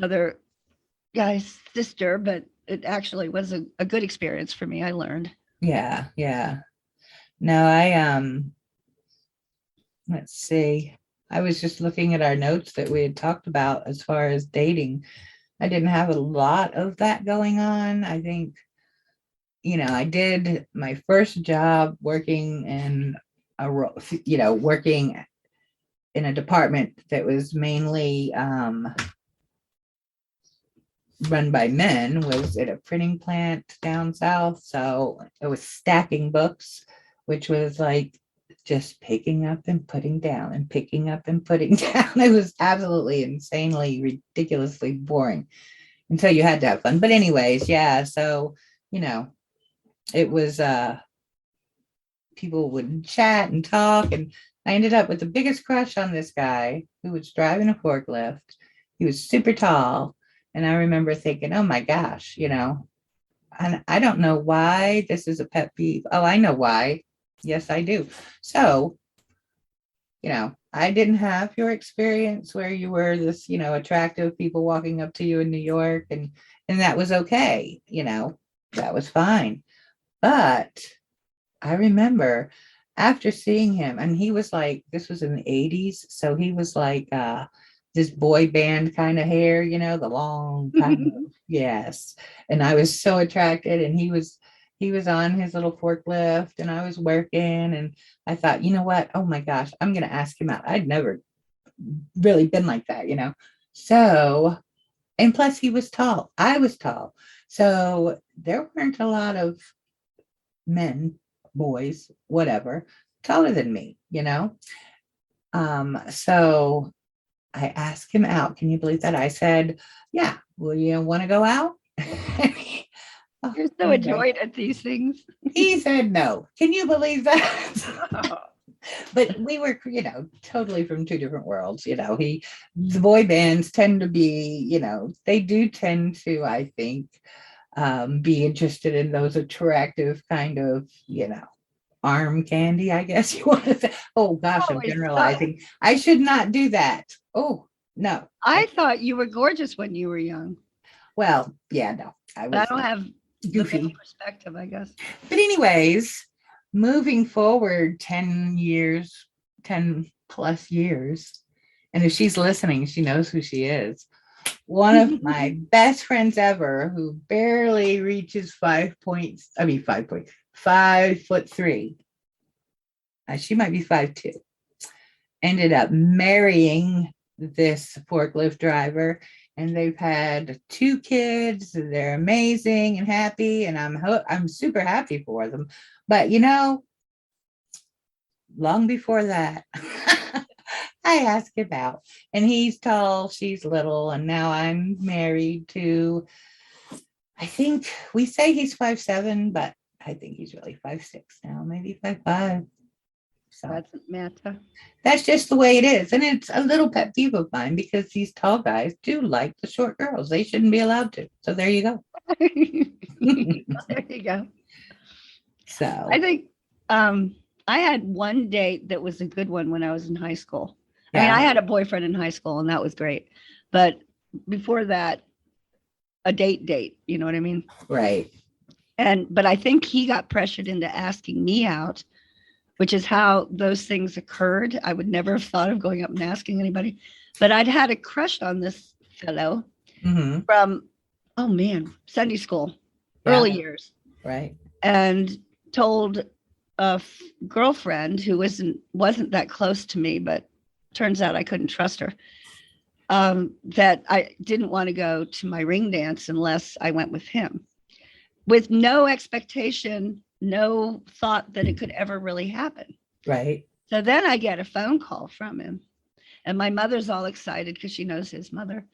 other guy's sister, but it actually was a good experience for me. I learned. Yeah, yeah. No, let's see. I was just looking at our notes that we had talked about as far as dating. I didn't have a lot of that going on. I think, I did my first job working in working in a department that was mainly run by men, was at a printing plant down south. So it was stacking books, which was like just picking up and putting down and picking up and putting down. It was absolutely insanely, ridiculously boring until you had to have fun. But anyways, yeah. So, you know, it was people would chat and talk, and I ended up with the biggest crush on this guy who was driving a forklift. He was super tall, and I remember thinking, oh my gosh, and I don't know why this is a pet peeve. Oh, I know why. Yes, I do. So, I didn't have your experience where you were this, attractive people walking up to you in New York, and that was okay, that was fine. But I remember after seeing him, and he was like, this was in the 80s, so he was like this boy band kind of hair, the long kind of, yes. And I was so attracted, and he was on his little forklift, and I was working, and I thought, you know what? Oh my gosh, I'm gonna ask him out. I'd never really been like that. So, and plus he was tall. I was tall. So there weren't a lot of men, boys, whatever, taller than me. So I asked him out. Can you believe that? I said, yeah, will you want to go out? You're so adroit at these things. He said no. Can you believe that? But we were, totally from two different worlds. The boy bands tend to be, they do tend to, I think, be interested in those attractive kind of, arm candy, I guess you want to say. Oh gosh, I'm generalizing. I should not do that. Oh no. I thought you were gorgeous when you were young. Well, yeah, no, I But I was don't have goofy the perspective, I guess. But anyways, moving forward 10 years, 10 plus years, and if she's listening, she knows who she is. One of my best friends ever, who barely reaches 5 points, 5'3". She might be 5'2". Ended up marrying this forklift driver, and they've had 2 kids. They're amazing and happy, and I'm super happy for them. But long before that, I asked him out, and he's tall, she's little, and now I'm married to, I think we say he's 5'7", but I think he's really 5'6" now, maybe 5'5". So doesn't matter. That's just the way it is. And it's a little pet peeve of mine because these tall guys do like the short girls. They shouldn't be allowed to. So there you go. There you go. So I think I had one date that was a good one when I was in high school. yeah. I mean, I had a boyfriend in high school, and that was great. But before that, a date, you know what I mean? Right. But I think he got pressured into asking me out, which is how those things occurred. I would never have thought of going up and asking anybody, but I'd had a crush on this fellow from, oh man, Sunday school, early years. Right. And told a girlfriend who wasn't that close to me, but turns out I couldn't trust her, that I didn't want to go to my ring dance unless I went with him, with no expectation, no thought that it could ever really happen. Right. So then I get a phone call from him, and my mother's all excited because she knows his mother.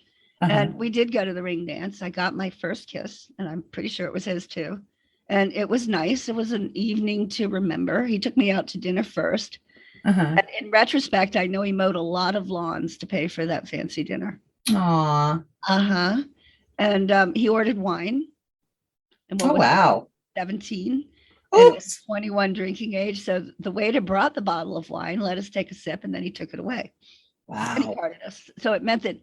And we did go to the ring dance. I got my first kiss, and I'm pretty sure it was his too. And it was nice. It was an evening to remember. He took me out to dinner first. And in retrospect, I know he mowed a lot of lawns to pay for that fancy dinner. Aw. And he ordered wine. And oh, wow. 17. And it was 21 drinking age. So the waiter brought the bottle of wine, let us take a sip, and then he took it away. Wow. And he carded us. So it meant that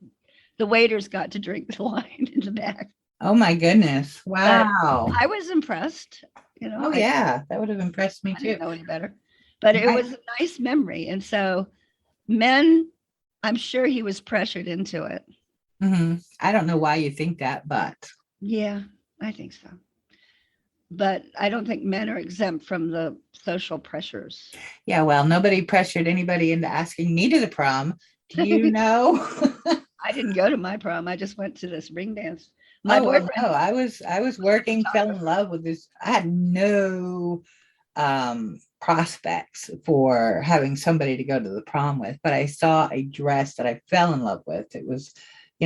the waiters got to drink the wine in the back. Oh my goodness. Wow. But I was impressed. Oh yeah, that would have impressed me too. I didn't know any better. But it was a nice memory. And so men, I'm sure he was pressured into it. I don't know why you think that, but Yeah, I think so. But I don't think men are exempt from the social pressures. yeah, well, nobody pressured anybody into asking me to the prom. Do you know? I didn't go to my prom. I just went to this ring dance. My Oh, well, no, boyfriend I was was a working, fell in photographer. love with this. I had no prospects for having somebody to go to the prom with, but I saw a dress that I fell in love with. It was,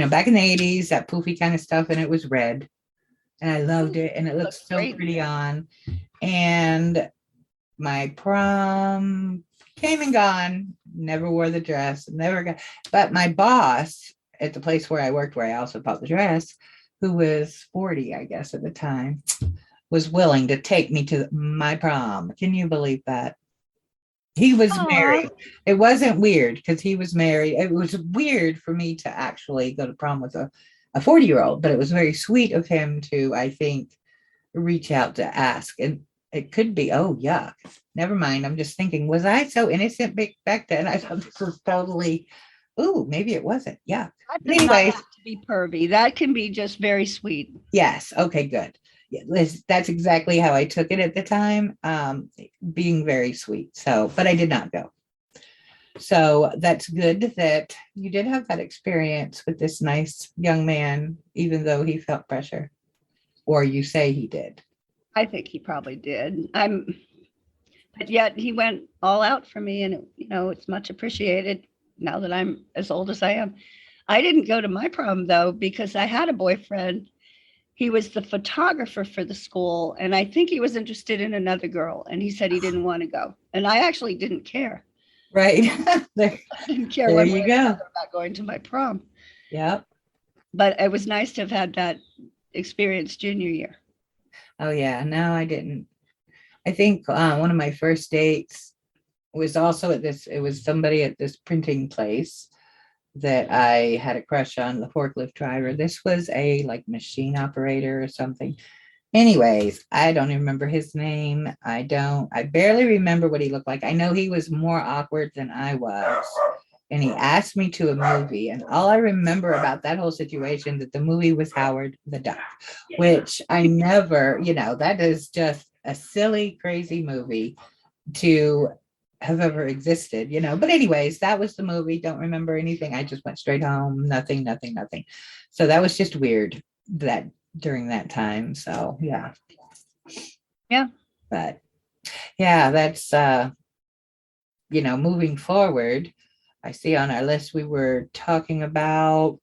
back in the 80s, that poofy kind of stuff, and it was red, and I loved Ooh, it, and it looked looks so great in pretty red. on. And my prom came and gone, never wore the dress, never got, but my boss at the place where I worked, where I also bought the dress, who was 40, I guess, at the time, was willing to take me to my prom. Can you believe that? He was Aw, married. It wasn't weird because he was married. It was weird for me to actually go to prom with a 40-year-old, but it was very sweet of him to, I think, reach out to ask. And it could be, oh, yuck. Never mind. I'm just thinking, was I so innocent back then? I thought this was totally, ooh, maybe it wasn't. Yeah. that But does not anyways, have to be pervy. That can be just very sweet. yes. Okay, good. Yeah, that's exactly how I took it at the time, being very sweet. So, but I did not go. So that's good that you did have that experience with this nice young man, even though he felt pressure, or you say he did. I think he probably did. But yet he went all out for me, and it's much appreciated now that I'm as old as I am. I didn't go to my prom though because I had a boyfriend. He was the photographer for the school, and I think he was interested in another girl, and he said he didn't want to go. And I actually didn't care. Right. there, I didn't care there one way you or go. another about going to my prom. Yep. But it was nice to have had that experience junior year. Oh yeah. No, I didn't. I think one of my first dates was also at this. It was somebody at this printing place that I had a crush on, the forklift driver. This was a like machine operator or something. Anyways, I don't even remember his name. I barely remember what he looked like. I know he was more awkward than I was. And he asked me to a movie. And all I remember about that whole situation, that the movie was Howard the Duck, which I never, that is just a silly, crazy movie to have ever existed, But anyways, that was the movie. Don't remember anything. I just went straight home. Nothing, nothing, nothing. So that was just weird that during that time. So yeah. Yeah. But yeah, that's moving forward. I see on our list we were talking about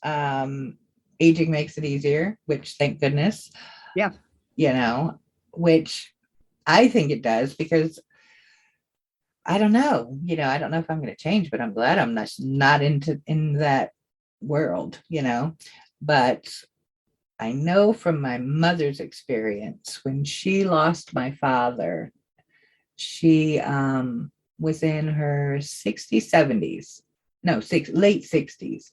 aging makes it easier, which thank goodness, Yeah. you know, which I think it does because I don't know, I don't know if I'm going to change, but I'm glad I'm not in that world, But I know from my mother's experience when she lost my father, she was in her 60s, 70s, no, late 60s.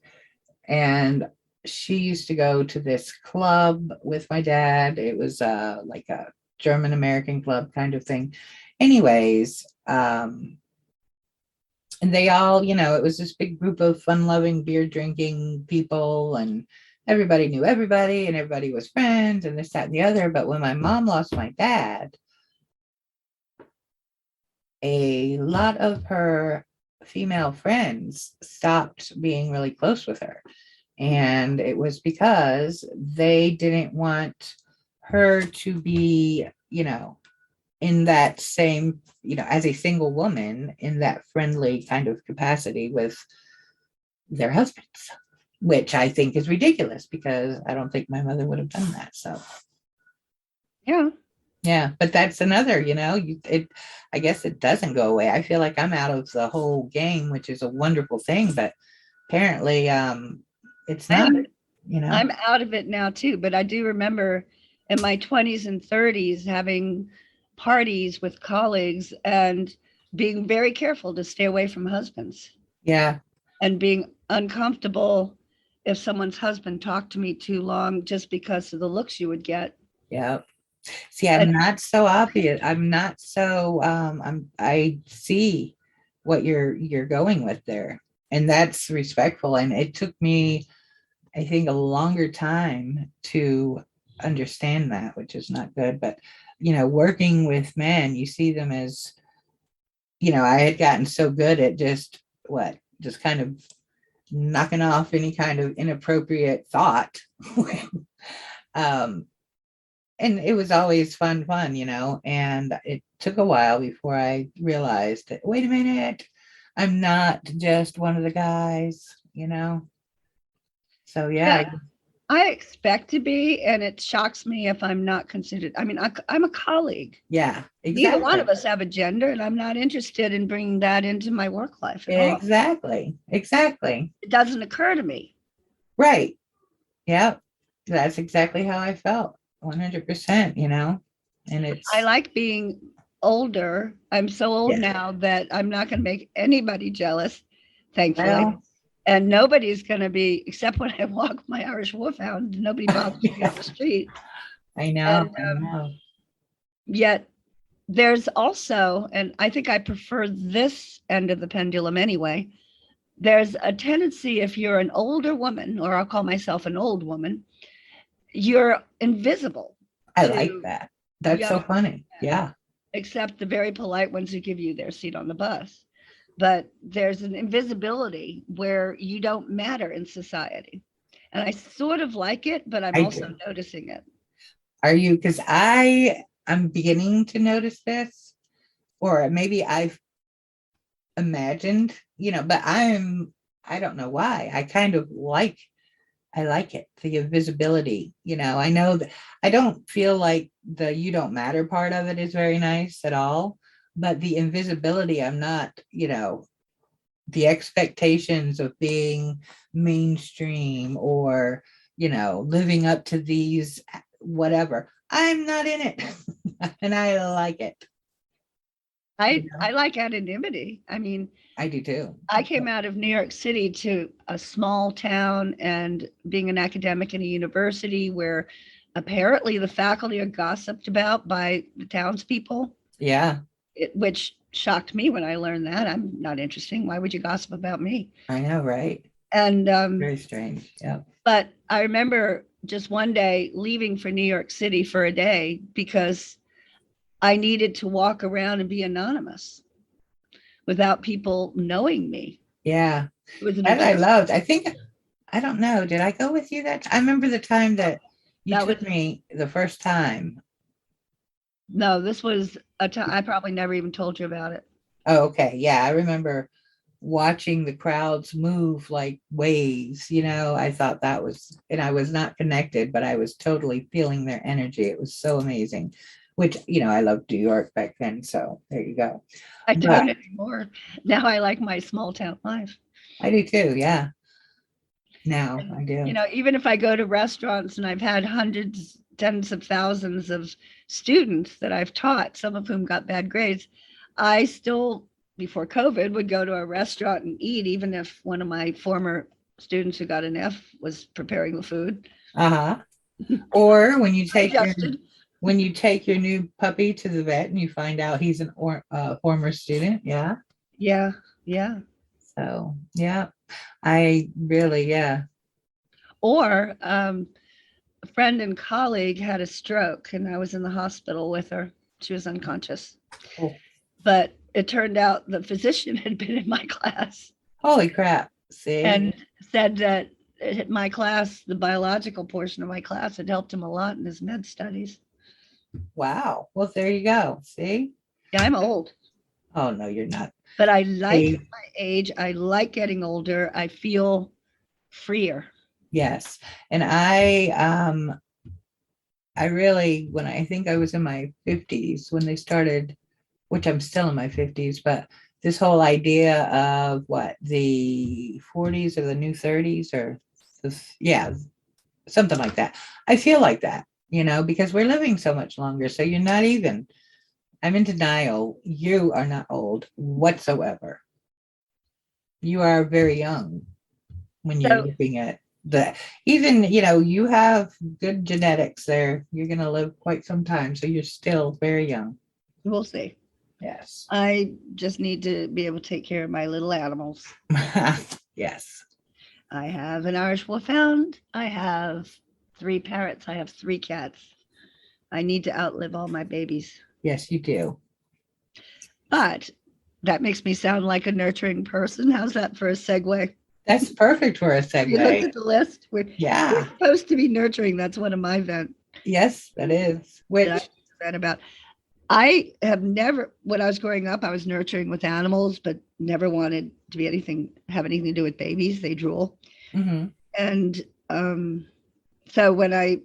And she used to go to this club with my dad. It was like a German American club kind of thing. Anyways, and they all, it was this big group of fun loving, beer drinking people, and everybody knew everybody, and everybody was friends, and this, that, and the other. But when my mom lost my dad, a lot of her female friends stopped being really close with her. And it was because they didn't want her to be, in that same, as a single woman in that friendly kind of capacity with their husbands, which I think is ridiculous because I don't think my mother would have done that. So, Yeah. yeah, but that's another, I guess it doesn't go away. I feel like I'm out of the whole game, which is a wonderful thing, but apparently it's not, I'm you know. I'm out of it now too, but I do remember in my 20s and 30s having parties with colleagues and being very careful to stay away from husbands Yeah, and being uncomfortable if someone's husband talked to me too long just because of the looks you would get. yeah. See, I'm And not so obvious. I'm not so I see what you're going with there. And that's respectful. And it took me I think, a longer time to understand that, which is not good. But, working with men, you see them as, I had gotten so good at just kind of knocking off any kind of inappropriate thought. um, and it was always fun, and it took a while before I realized that, wait a minute, I'm not just one of the guys. So yeah, Yeah, I expect to be, and it shocks me if I'm not considered. I mean, I'm a colleague. yeah, Neither one exactly. of us have a gender, and I'm not interested in bringing that into my work life at all. Exactly. It doesn't occur to me. Right. Yep. That's exactly how I felt. 100%. And I it's, like being older. I'm so old yeah. now that I'm not going to make anybody jealous, thankfully. Well, And nobody's going to be, except when I walk my Irish Wolfhound, nobody bothers me yeah, on the street. I know. And I know. yet there's also, and I think I prefer this end of the pendulum anyway, there's a tendency if you're an older woman, or I'll call myself an old woman, you're invisible I like to that. That's so young, funny. Yeah. except the very polite ones who give you their seat on the bus. But there's an invisibility where you don't matter in society. And I sort of like it, but I'm I also do. noticing it. Are you? Because I'm beginning to notice this, or maybe I've imagined, but I don't know why. I like it, the invisibility. I know that I don't feel like the you don't matter part of it is very nice at all, but the invisibility, I'm not, the expectations of being mainstream or, living up to these whatever. I'm not in it. And I like it. I like anonymity. I mean, I do too. I came out of New York City to a small town and being an academic in a university where apparently the faculty are gossiped about by the townspeople, Yeah, which shocked me when I learned that. I'm not interesting. Why would you gossip about me? I know, right? And Very strange. Yeah. but I remember just one day leaving for New York City for a day because I needed to walk around and be anonymous without people knowing me. Yeah. It was an That I adventure. loved. I think, I don't know, did I go with you that I remember the time that you That was took me the first time. no, this was a time I probably never even told you about it. Oh, okay. Yeah, I remember watching the crowds move like waves. I thought that was, and I was not connected, but I was totally feeling their energy. It was so amazing, which, I loved New York back then. So there you go. I But don't anymore. Now I like my small town life. I do too. Yeah. Now And, I do. even if I go to restaurants and I've had hundreds, tens of thousands of students that I've taught, some of whom got bad grades, I still, before COVID, would go to a restaurant and eat, even if one of my former students who got an F was preparing the food. Uh-huh. Or I adjusted. when you take your new puppy to the vet and you find out he's former student. Yeah. Yeah, yeah. So yeah, I really, yeah. Or a friend and colleague had a stroke, and I was in the hospital with her. She was unconscious. Oh, But it turned out the physician had been in my class holy crap. See? and said that my class, the biological portion of my class, had helped him a lot in his med studies. Wow. Well, there you go. See? Yeah, I'm old, Oh no, you're not. but I like See? my age. I like getting older. I feel freer. Yes. And I really, when I think I was in my 50s when they started, which I'm still in my 50s, but this whole idea of what the 40s or the new 30s or this, yeah, something like that. I feel like that, because we're living so much longer. So you're not even, I'm in denial. You are not old whatsoever. You are very young when you're So looking at the, even, you have good genetics there. You're going to live quite some time. So you're still very young. we'll see. Yes. I just need to be able to take care of my little animals. Yes. I have an Irish Wolfhound. I have 3 parrots. I have 3 cats. I need to outlive all my babies. Yes, you do. But that makes me sound like a nurturing person. How's that for a segue? That's perfect for a Have you looked segue. at the list? We're Yeah. supposed to be nurturing. That's one of my vent Yes, that is. that I Which, vent about. I have never, when I was growing up, I was nurturing with animals, but never wanted to be anything, have anything to do with babies. They drool. mhm, And so when I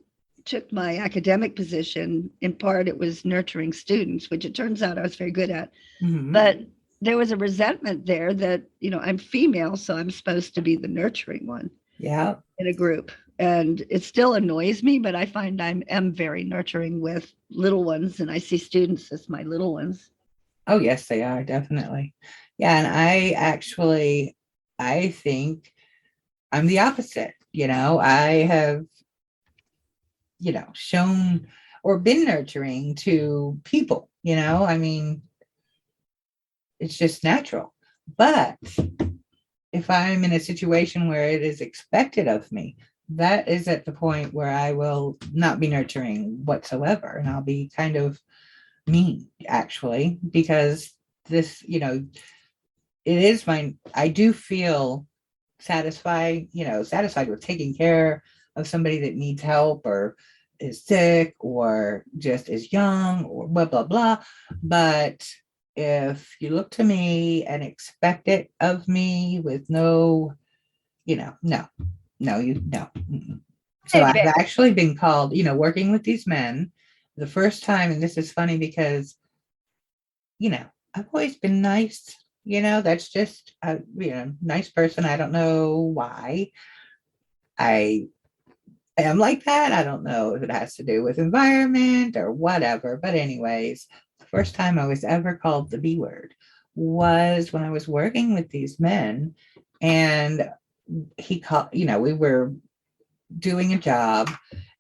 took my academic position, in part it was nurturing students, which it turns out I was very good at. mhm. But there was a resentment there that, I'm female, so I'm supposed to be the nurturing one Yeah. in a group. And it still annoys me, but I find I am very nurturing with little ones, and I see students as my little ones. Oh, yes, they are definitely. Yeah, and I think I'm the opposite. I have, shown or been nurturing to people, I mean, it's just natural. But if I'm in a situation where it is expected of me, that is at the point where I will not be nurturing whatsoever. And I'll be kind of mean, actually, because this, it is I do feel satisfied with taking care of somebody that needs help or is sick or just is young or blah, blah, blah. But if you look to me and expect it of me with no, no, no, no. So Hey, I've babe. actually been called, working with these men the first time, and this is funny because, you know, I've always been nice. That's just a nice person. I don't know why I am like that. I don't know if it has to do with environment or whatever. But anyways, the first time I was ever called the B word was when I was working with these men, and he called, we were doing a job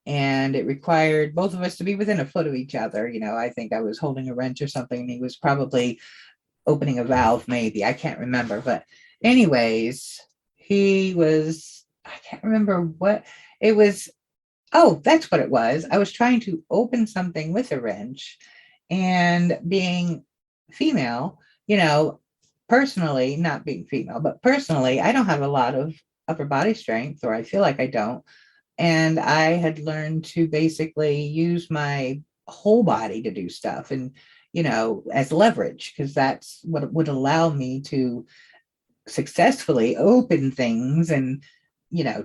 and it required both of us to be within a foot of each other. I think I was holding a wrench or something, and he was probably opening a valve, maybe. I can't remember. But, anyways, I can't remember what it was. Oh, that's what it was. I was trying to open something with a wrench, and being female, personally, not being female, but personally, I don't have a lot of upper body strength, or I feel like I don't. And I had learned to basically use my whole body to do stuff and, as leverage, because that's what would allow me to successfully open things and,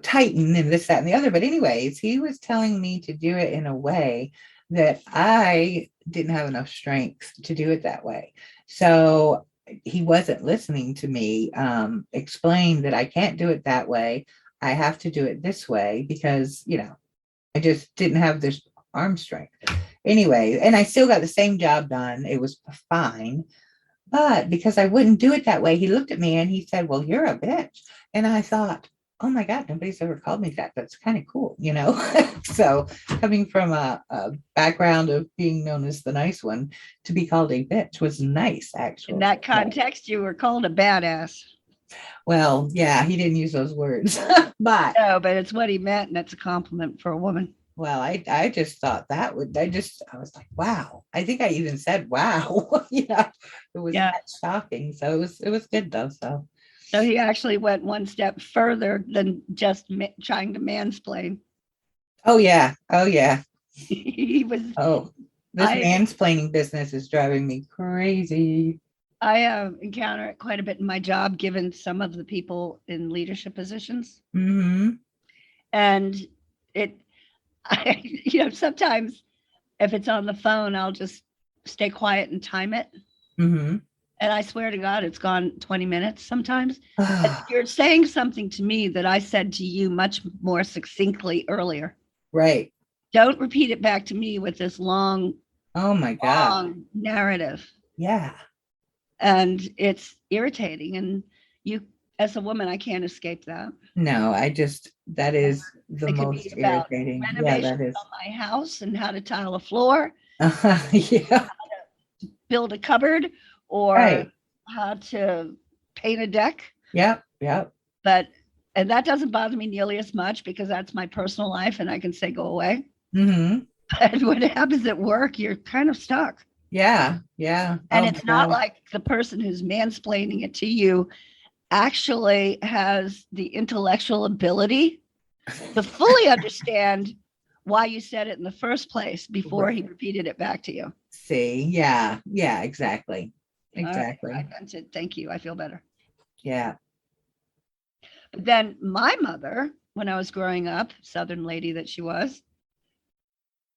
tighten and this, that, and the other. But, anyways, he was telling me to do it in a way that I didn't have enough strength to do it that way. So he wasn't listening to me explain that I can't do it that way. I have to do it this way because, I just didn't have this arm strength. Anyway, and I still got the same job done. It was fine. But because I wouldn't do it that way, he looked at me and he said, "Well, you're a bitch." And I thought, oh my God, nobody's ever called me that. That's kind of cool, So coming from a background of being known as the nice one, to be called a bitch was nice, In actually. that context, you were called a badass. Well, yeah, he didn't use those words, but No, but it's what he meant, and that's a compliment for a woman. well, I just thought I was like, wow. I think I even said, wow. It was Yeah. that shocking. So it was good though. So, So he actually went one step further than just trying to mansplain. oh yeah. Oh yeah. He was. Oh, this I mansplaining business is driving me crazy. I encounter it quite a bit in my job, given some of the people in leadership positions, Mm-hmm. and it. Sometimes if it's on the phone, I'll just stay quiet and time it. Mm-hmm. And I swear to God, it's gone 20 minutes sometimes. But you're saying something to me that I said to you much more succinctly earlier. Right. Don't repeat it back to me with this long, Oh my God. long narrative. Yeah. And it's irritating. And you, as a woman, I can't escape that. No, that is the It could be most about irritating. Yeah, renovations that is. on my house and how to tile a floor, Yeah. build a cupboard, or Right. how to paint a deck. Yep. Yep. But And that doesn't bother me nearly as much because that's my personal life and I can say, go away. Mm-hmm. But when it happens at work, you're kind of stuck. Yeah. Yeah. And Oh my it's not God. like the person who's mansplaining it to you actually has the intellectual ability to fully understand why you said it in the first place before he Right. repeated it back to you. See. Yeah. Yeah. Exactly. All right, Exactly. I said, thank you. I feel better. Yeah. But then my mother, when I was growing up, Southern lady that she was,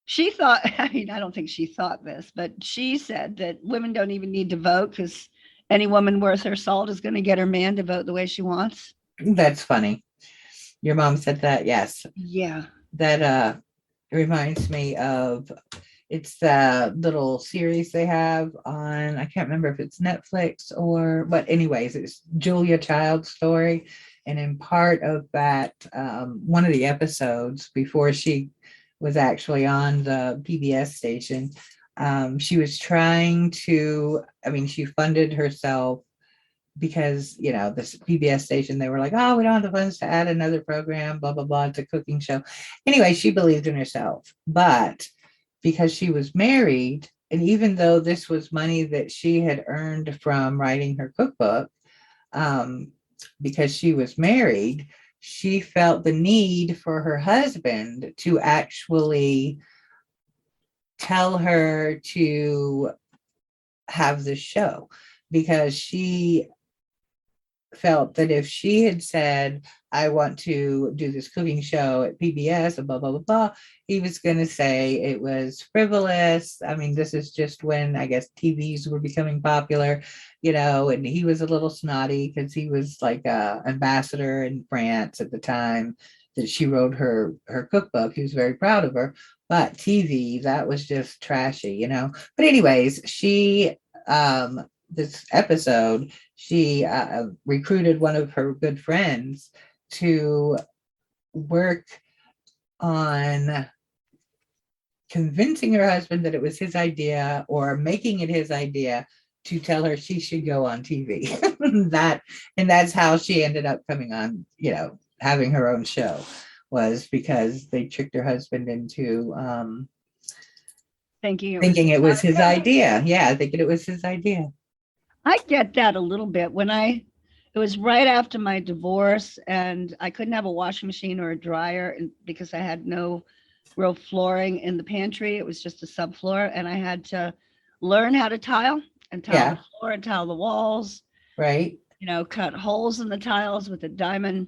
she thought, I mean, I don't think she thought this, but she said that women don't even need to vote because any woman worth her salt is going to get her man to vote the way she wants. That's funny. Your mom said that. Yes. Yeah. That reminds me of, it's the little series they have on, I can't remember if it's Netflix or, but anyways, it's Julia Child's story. And in part of that, one of the episodes before she was actually on the PBS station, she was trying to, I mean, she funded herself because, you know, this PBS station, they were like, oh, we don't have the funds to add another program, blah, blah, blah. It's a cooking show. Anyway, she believed in herself. But because she was married, and even though this was money that she had earned from writing her cookbook, um, because she was married, she felt the need for her husband to actually tell her to have this show, because she felt that if she had said, I want to do this cooking show at PBS, and blah, blah, blah, blah, he was going to say it was frivolous. I mean, this is just when I guess TVs were becoming popular, you know, and he was a little snotty because he was like a ambassador in France at the time that she wrote her cookbook. He was very proud of her. But TV, that was just trashy, you know. But anyways, she this episode, she recruited one of her good friends to work on convincing her husband that it was his idea or making it his idea to tell her she should go on TV. That's how she ended up coming on, you know, having her own show, was because they tricked her husband into Thinking it was thinking his it was his idea. idea. Yeah, thinking it was his idea. I get that a little bit. It was right after my divorce, and I couldn't have a washing machine or a dryer because I had no real flooring in the pantry. It was just a subfloor, and I had to learn how to tile and tile the Yeah, floor and tile the walls, right. cut holes in the tiles with a diamond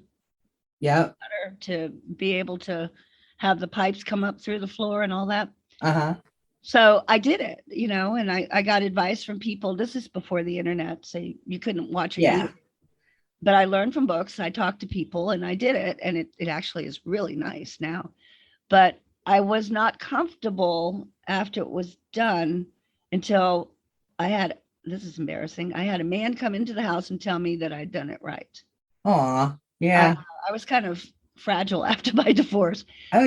Yep. cutter to be able to have the pipes come up through the floor and all that. Uh-huh. So I did it, and I got advice from people. This is before the internet, so you couldn't watch a Yeah. YouTube. But I learned from books. I talked to people and I did it. And it actually is really nice now. But I was not comfortable after it was done until I had, this is embarrassing. I had a man come into the house and tell me that I'd done it right. Aw. I, Yeah. I was kind of fragile after my divorce. Oh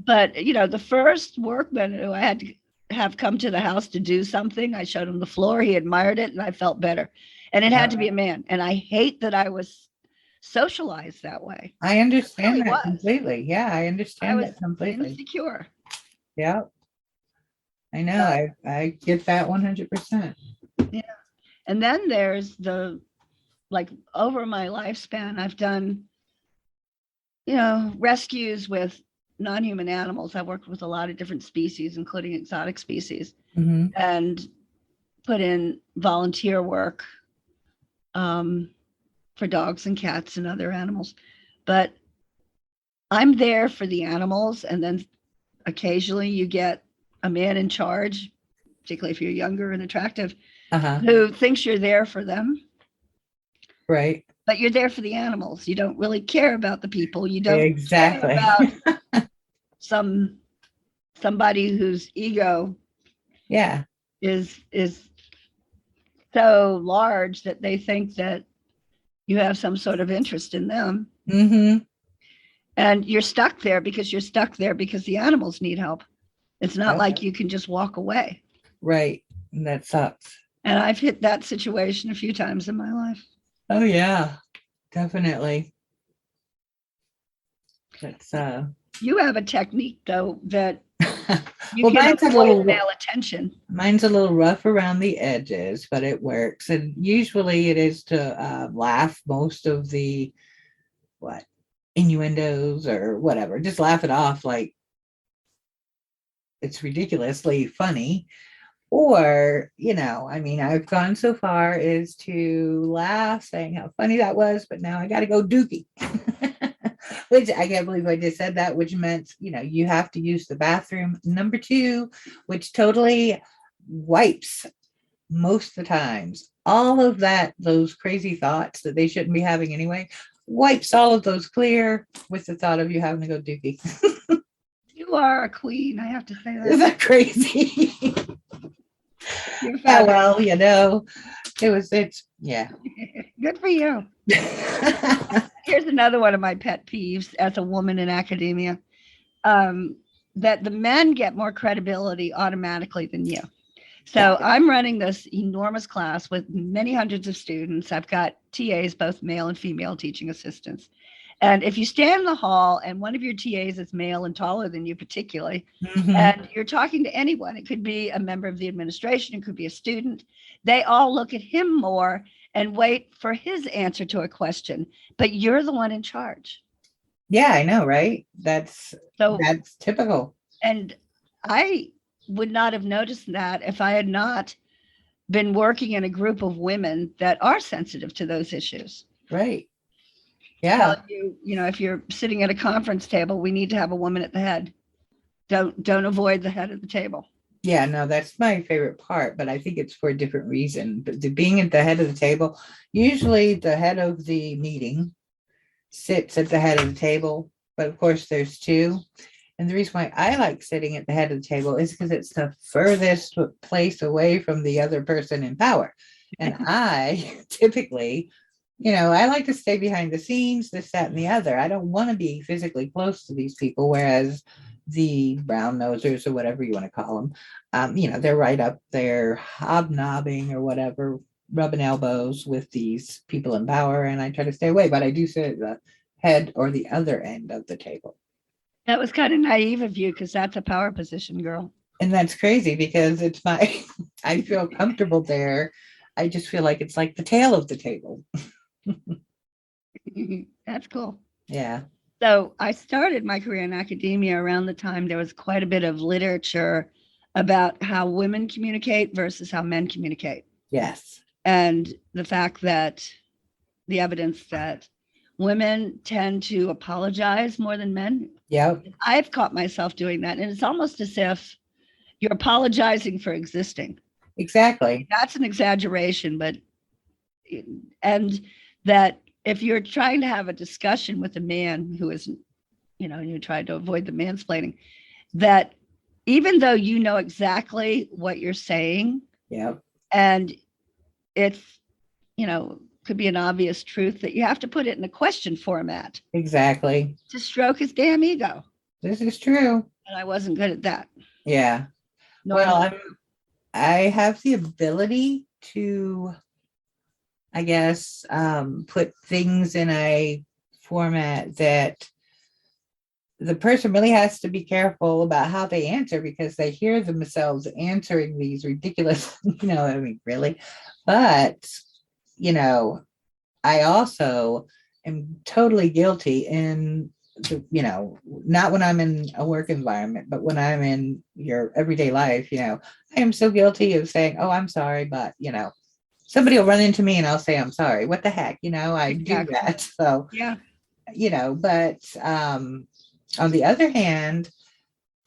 But yeah. the first workman who I had to have come to the house to do something, I showed him the floor. He admired it, and I felt better. And it had Yep. to be a man. And I hate that I was socialized that way. I It really understand that was. completely. Yeah, I I understand was that completely. insecure. Yeah, I know. But I get that 100%. yeah. And then there's like over my lifespan, I've done, rescues with non-human animals. I've worked with a lot of different species, including exotic species, Hmm. and put in volunteer work um, for dogs and cats and other animals. But I'm there for the animals, and then occasionally you get a man in charge, particularly if you're younger and attractive, Uh-huh. who thinks you're there for them, Right. but you're there for the animals. You don't really care about the people. You don't care Exactly. about some somebody whose ego Yeah. is so large that they think that you have some sort of interest in them. Hmm. And you're stuck there because the animals need help. It's not Yep. like you can just walk away. Right. And that sucks. And I've hit that situation a few times in my life. Oh yeah, definitely. That's You have a technique though that you well, can avoid male attention. mine's a little rough around the edges, but it works. And usually it is to laugh most of the what innuendos or whatever. Just laugh it off like it's ridiculously funny. Or, I mean, I've gone so far as to laugh saying how funny that was, but now I got to go dookie. Which I can't believe I just said that, which meant, you have to use the bathroom number 2, which totally wipes most of the times all of those crazy thoughts that they shouldn't be having anyway, wipes all of those clear with the thought of you having to go dookie. You are a queen. I have to say Is that. that crazy? You're Yeah, fabulous. well, it's, yeah. Good for you. Here's another one of my pet peeves as a woman in academia, um, that the men get more credibility automatically than you. Yeah. So I'm running this enormous class with many hundreds of students. I've got TAs, both male and female teaching assistants. And if you stand in the hall and one of your TAs is male and taller than you, particularly, Mhm. and you're talking to anyone, it could be a member of the administration, it could be a student, they all look at him more and wait for his answer to a question, but you're the one in charge. Yeah, I know, right? That's So, that's typical. and I would not have noticed that if I had not been working in a group of women that are sensitive to those issues. Right. Yeah. Telling you, if you're sitting at a conference table, we need to have a woman at the head. Don't avoid the head of the table. Yeah, no, that's my favorite part, but I think it's for a different reason. But being at the head of the table, usually the head of the meeting sits at the head of the table, but of course there's two. And the reason why I like sitting at the head of the table is because it's the furthest place away from the other person in power. And I typically, I like to stay behind the scenes, this, that, and the other. I don't want to be physically close to these people, whereas the brown nosers or whatever you want to call them, they're right up there hobnobbing or whatever, rubbing elbows with these people in power. And I try to stay away, but I do sit at the head or the other end of the table. That was kind of naive of you because that's a power position, girl. And that's crazy because it's my, I feel comfortable there. I just feel like it's like the tail of the table. That's cool. Yeah. So I started my career in academia around the time there was quite a bit of literature about how women communicate versus how men communicate. Yes. And the fact that the evidence that women tend to apologize more than men. Yep. I've caught myself doing that. And it's almost as if you're apologizing for existing. Exactly. That's an exaggeration, but, and that if you're trying to have a discussion with a man who isn't, and you're trying to avoid the mansplaining, that even though you know exactly what you're saying, Yep. and it's, could be an obvious truth, that you have to put it in a question format Exactly. to stroke his damn ego. This is true. And I wasn't good at that. Yeah. Well, I have the ability to, I guess, put things in a format that the person really has to be careful about how they answer because they hear themselves answering these ridiculous, I mean, really. But, I also am totally guilty in not when I'm in a work environment, but when I'm in your everyday life, I am so guilty of saying, oh, I'm sorry, but, somebody will run into me and I'll say, I'm sorry. What the heck? I do Exactly. that. So, Yeah. But on the other hand,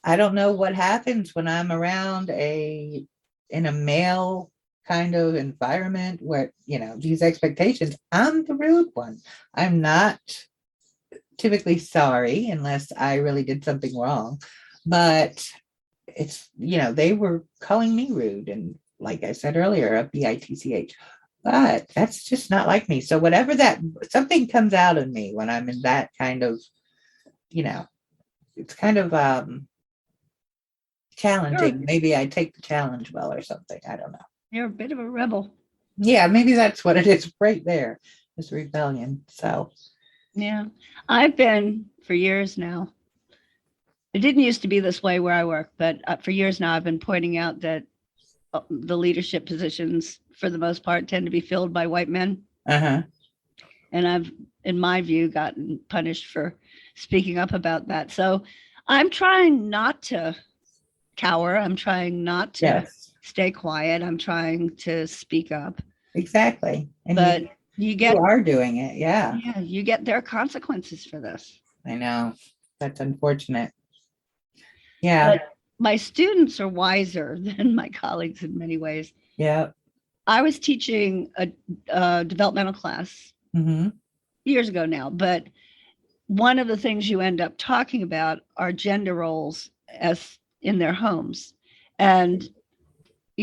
I don't know what happens when I'm around in a male kind of environment where, these expectations, I'm the rude one. I'm not typically sorry unless I really did something wrong. But it's, they were calling me rude. And like I said earlier, a bitch. But that's just not like me. So whatever that something comes out of me when I'm in that kind of, it's kind of challenging. Maybe I take the challenge well or something. I don't know. You're a bit of a rebel. Yeah, maybe that's what it is right there. This rebellion. So Yeah. I've been for years now. It didn't used to be this way where I work, but for years now, I've been pointing out that the leadership positions, for the most part, tend to be filled by white men. Uh-huh. And I've, in my view, gotten punished for speaking up about that. So I'm trying not to cower. I'm trying not to Yes, stay quiet. I'm trying to speak up. exactly. And But you you you get, are doing it. Yeah, yeah, you get there are consequences for this. I know. That's unfortunate. Yeah. But my students are wiser than my colleagues in many ways. Yeah. I was teaching a developmental class Mm-hmm. years ago now, but one of the things you end up talking about are gender roles as in their homes. And,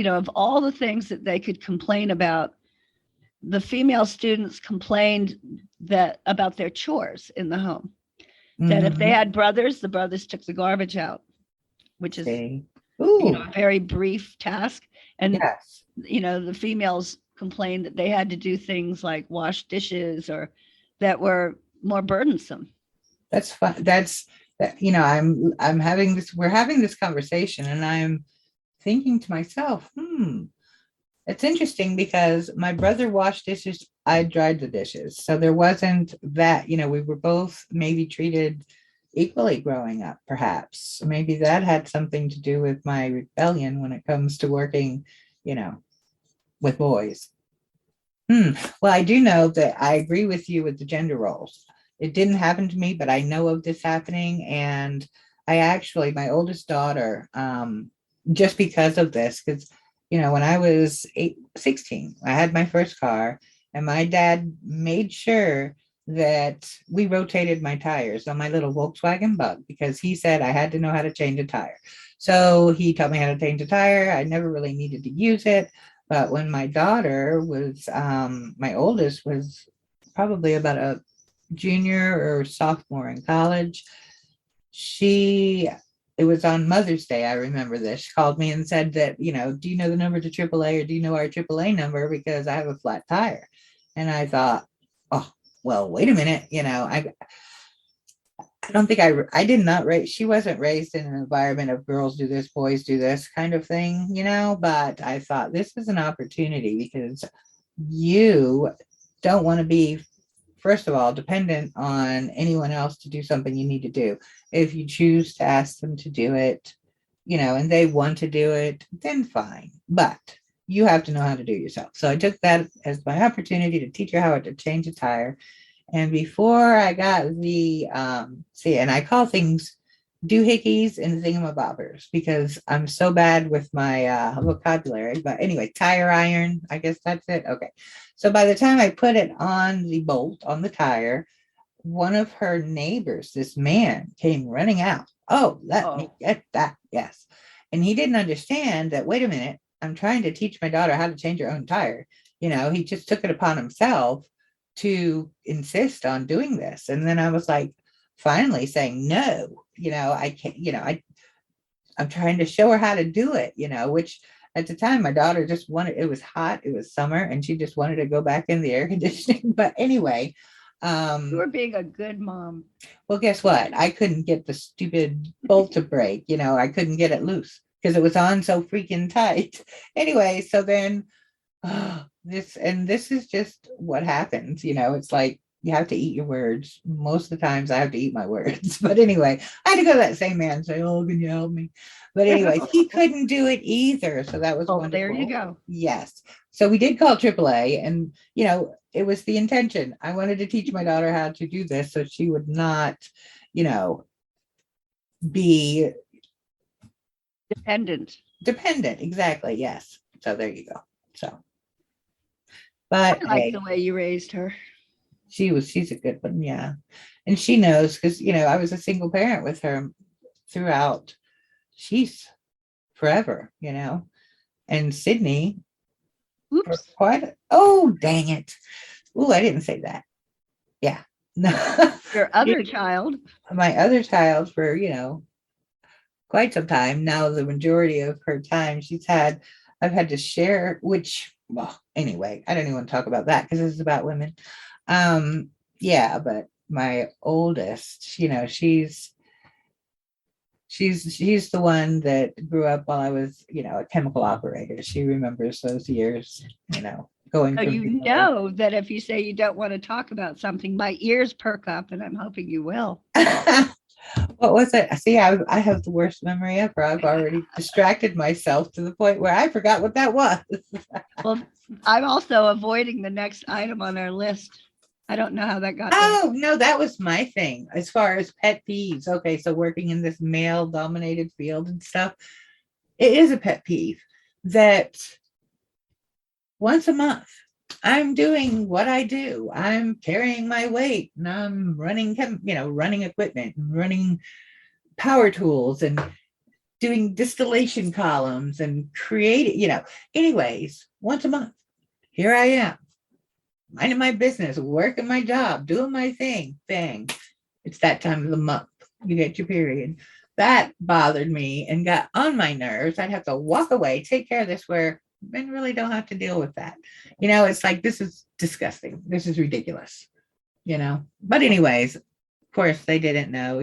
of all the things that they could complain about, the female students complained that about their chores in the home. That if they Mm-hmm. had brothers, the brothers took the garbage out, which is, See. Ooh, a very brief task. And, yes. the females complained that they had to do things like wash dishes or that were more burdensome. That's fun. That's that, I'm having this, we're having this conversation and I'm thinking to myself, it's interesting because my brother washed dishes, I dried the dishes. So there wasn't that, we were both maybe treated equally growing up, perhaps. Maybe that had something to do with my rebellion when it comes to working, you know, with boys. Well, I do know that I agree with you with the gender roles. It didn't happen to me, but I know of this happening. And I actually, my oldest daughter, just because of this, because, when I was 16, I had my first car, and my dad made sure that we rotated my tires on my little Volkswagen Bug because he said I had to know how to change a tire. So he taught me how to change a tire. I never really needed to use it. But when my daughter was, my oldest was probably about a junior or sophomore in college, she, it was on Mother's Day. I remember this. She called me and said that, do you know the number to AAA or do you know our AAA number? Because I have a flat tire. And I thought, oh, well, wait a minute. I don't think I did not raise, she wasn't raised in an environment of girls do this, boys do this kind of thing, but I thought this is an opportunity because you don't want to be, first of all, dependent on anyone else to do something you need to do. If you choose to ask them to do it, and they want to do it, then fine. But you have to know how to do it yourself. So I took that as my opportunity to teach her how to change a tire. And before I got the and I call things doohickeys and thingamabobbers because I'm so bad with my vocabulary. But anyway, tire iron, I guess that's it. Okay. So by the time I put it on the bolt on the tire, one of her neighbors, this man, came running out. Oh, let me Oh, get that. Yes. And he didn't understand that, wait a minute, I'm trying to teach my daughter how to change her own tire. He just took it upon himself to insist on doing this. And then I was like, finally saying, no, I can't, I'm trying to show her how to do it, which at the time my daughter just wanted, it was hot, it was summer, and she just wanted to go back in the air conditioning. But anyway, you were being a good mom. well, guess what? I couldn't get the stupid bolt to break. I couldn't get it loose because it was on so freaking tight. Anyway, so then this is just what happens. It's like you have to eat your words. Most of the times I have to eat my words. But anyway, I had to go to that same man and say, "Oh, can you help me?" But anyway, he couldn't do it either. So that was Oh, there you wonderful. go. Yes. So we did call AAA, and it was the intention. I wanted to teach my daughter how to do this so she would not, you know, be Dependent. dependent. Exactly. Yes. So there you go. So, but I like the hey, way you raised her. she's a good one. Yeah. And she knows because, I was a single parent with her throughout, she's forever, and Sydney for Oops. quite, oh, dang it. Oh, I didn't say that. Yeah. No. Your other child. My other child for, quite some time. Now, the majority of her time I've had to share, which, well, anyway, I don't even want to talk about that because this is about women. Yeah, but my oldest, she's the one that grew up while I was, a chemical operator. She remembers those years, going So from you being know that if you say you don't want to talk about something, my ears perk up, and I'm hoping you will. what was it? See, I have the worst memory ever. I've already distracted myself to the point where I forgot what that was. Well, I'm also avoiding the next item on our list. I don't know how that got there. Oh, no, that was my thing as far as pet peeves. Okay, so working in this male dominated field and stuff, it is a pet peeve that once a month I'm doing what I do. I'm carrying my weight and I'm running equipment and running power tools and doing distillation columns and creating, anyways, once a month, here I am, minding my business, working my job, doing my thing. Bang. It's that time of the month. You get your period. That bothered me and got on my nerves. I'd have to walk away, take care of this where men really don't have to deal with that. It's like, this is disgusting. This is ridiculous, But anyways, of course, they didn't know,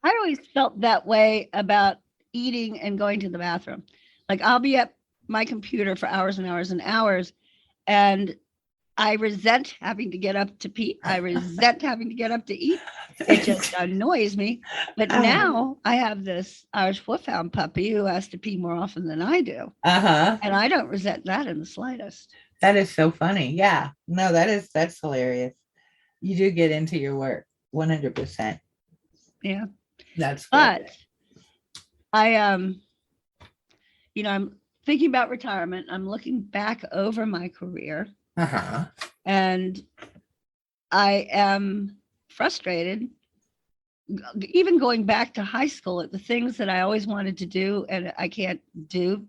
I always felt that way about eating and going to the bathroom. Like I'll be at my computer for hours and hours and hours, and I resent having to get up to pee. I resent having to get up to eat. It just annoys me. But now I have this Irish Wolfhound puppy who has to pee more often than I do. Uh-huh. And I don't resent that in the slightest. That is so funny. Yeah. No, that's hilarious. You do get into your work 100%. Yeah. That's good. But I I'm thinking about retirement. I'm looking back over my career. Uh-huh. And I am frustrated, even going back to high school, at the things that I always wanted to do and I can't do.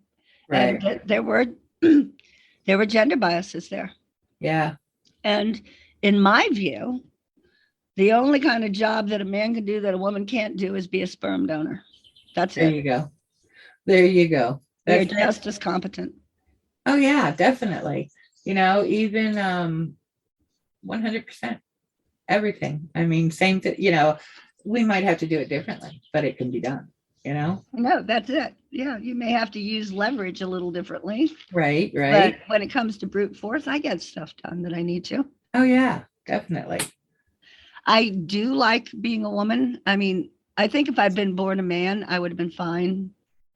Right. And there were there were gender biases there. Yeah. And in my view, the only kind of job that a man can do that a woman can't do is be a sperm donor. That's There it. you go. There you go. They're just as competent. Oh yeah, definitely. Even 100%. Everything. I mean, same thing, we might have to do it differently, but it can be done, No, that's it. Yeah, you may have to use leverage a little differently. Right. But when it comes to brute force, I get stuff done that I need to. Oh yeah, definitely. I do like being a woman. I mean, I think if I'd been born a man, I would have been fine.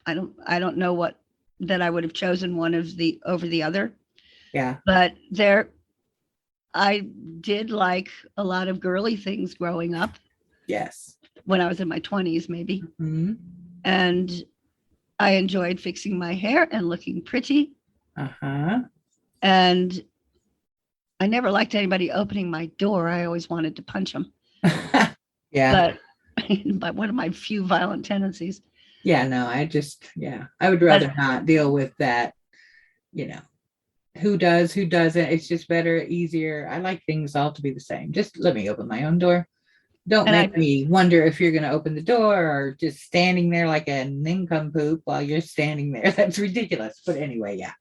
I don't know what that I would have chosen one of the over the other. Yeah. But I did like a lot of girly things growing up. Yes. When I was in my 20s, maybe. Mm-hmm. And I enjoyed fixing my hair and looking pretty. Uh-huh. And I never liked anybody opening my door. I always wanted to punch them. Yeah. But one of my few violent tendencies. Yeah, no, I would rather not deal with that, who does, who doesn't. It's just better, easier. I like things all to be the same. Just let me open my own door. Don't make me wonder if you're going to open the door or just standing there like a nincompoop while you're standing there. That's ridiculous. But anyway, yeah.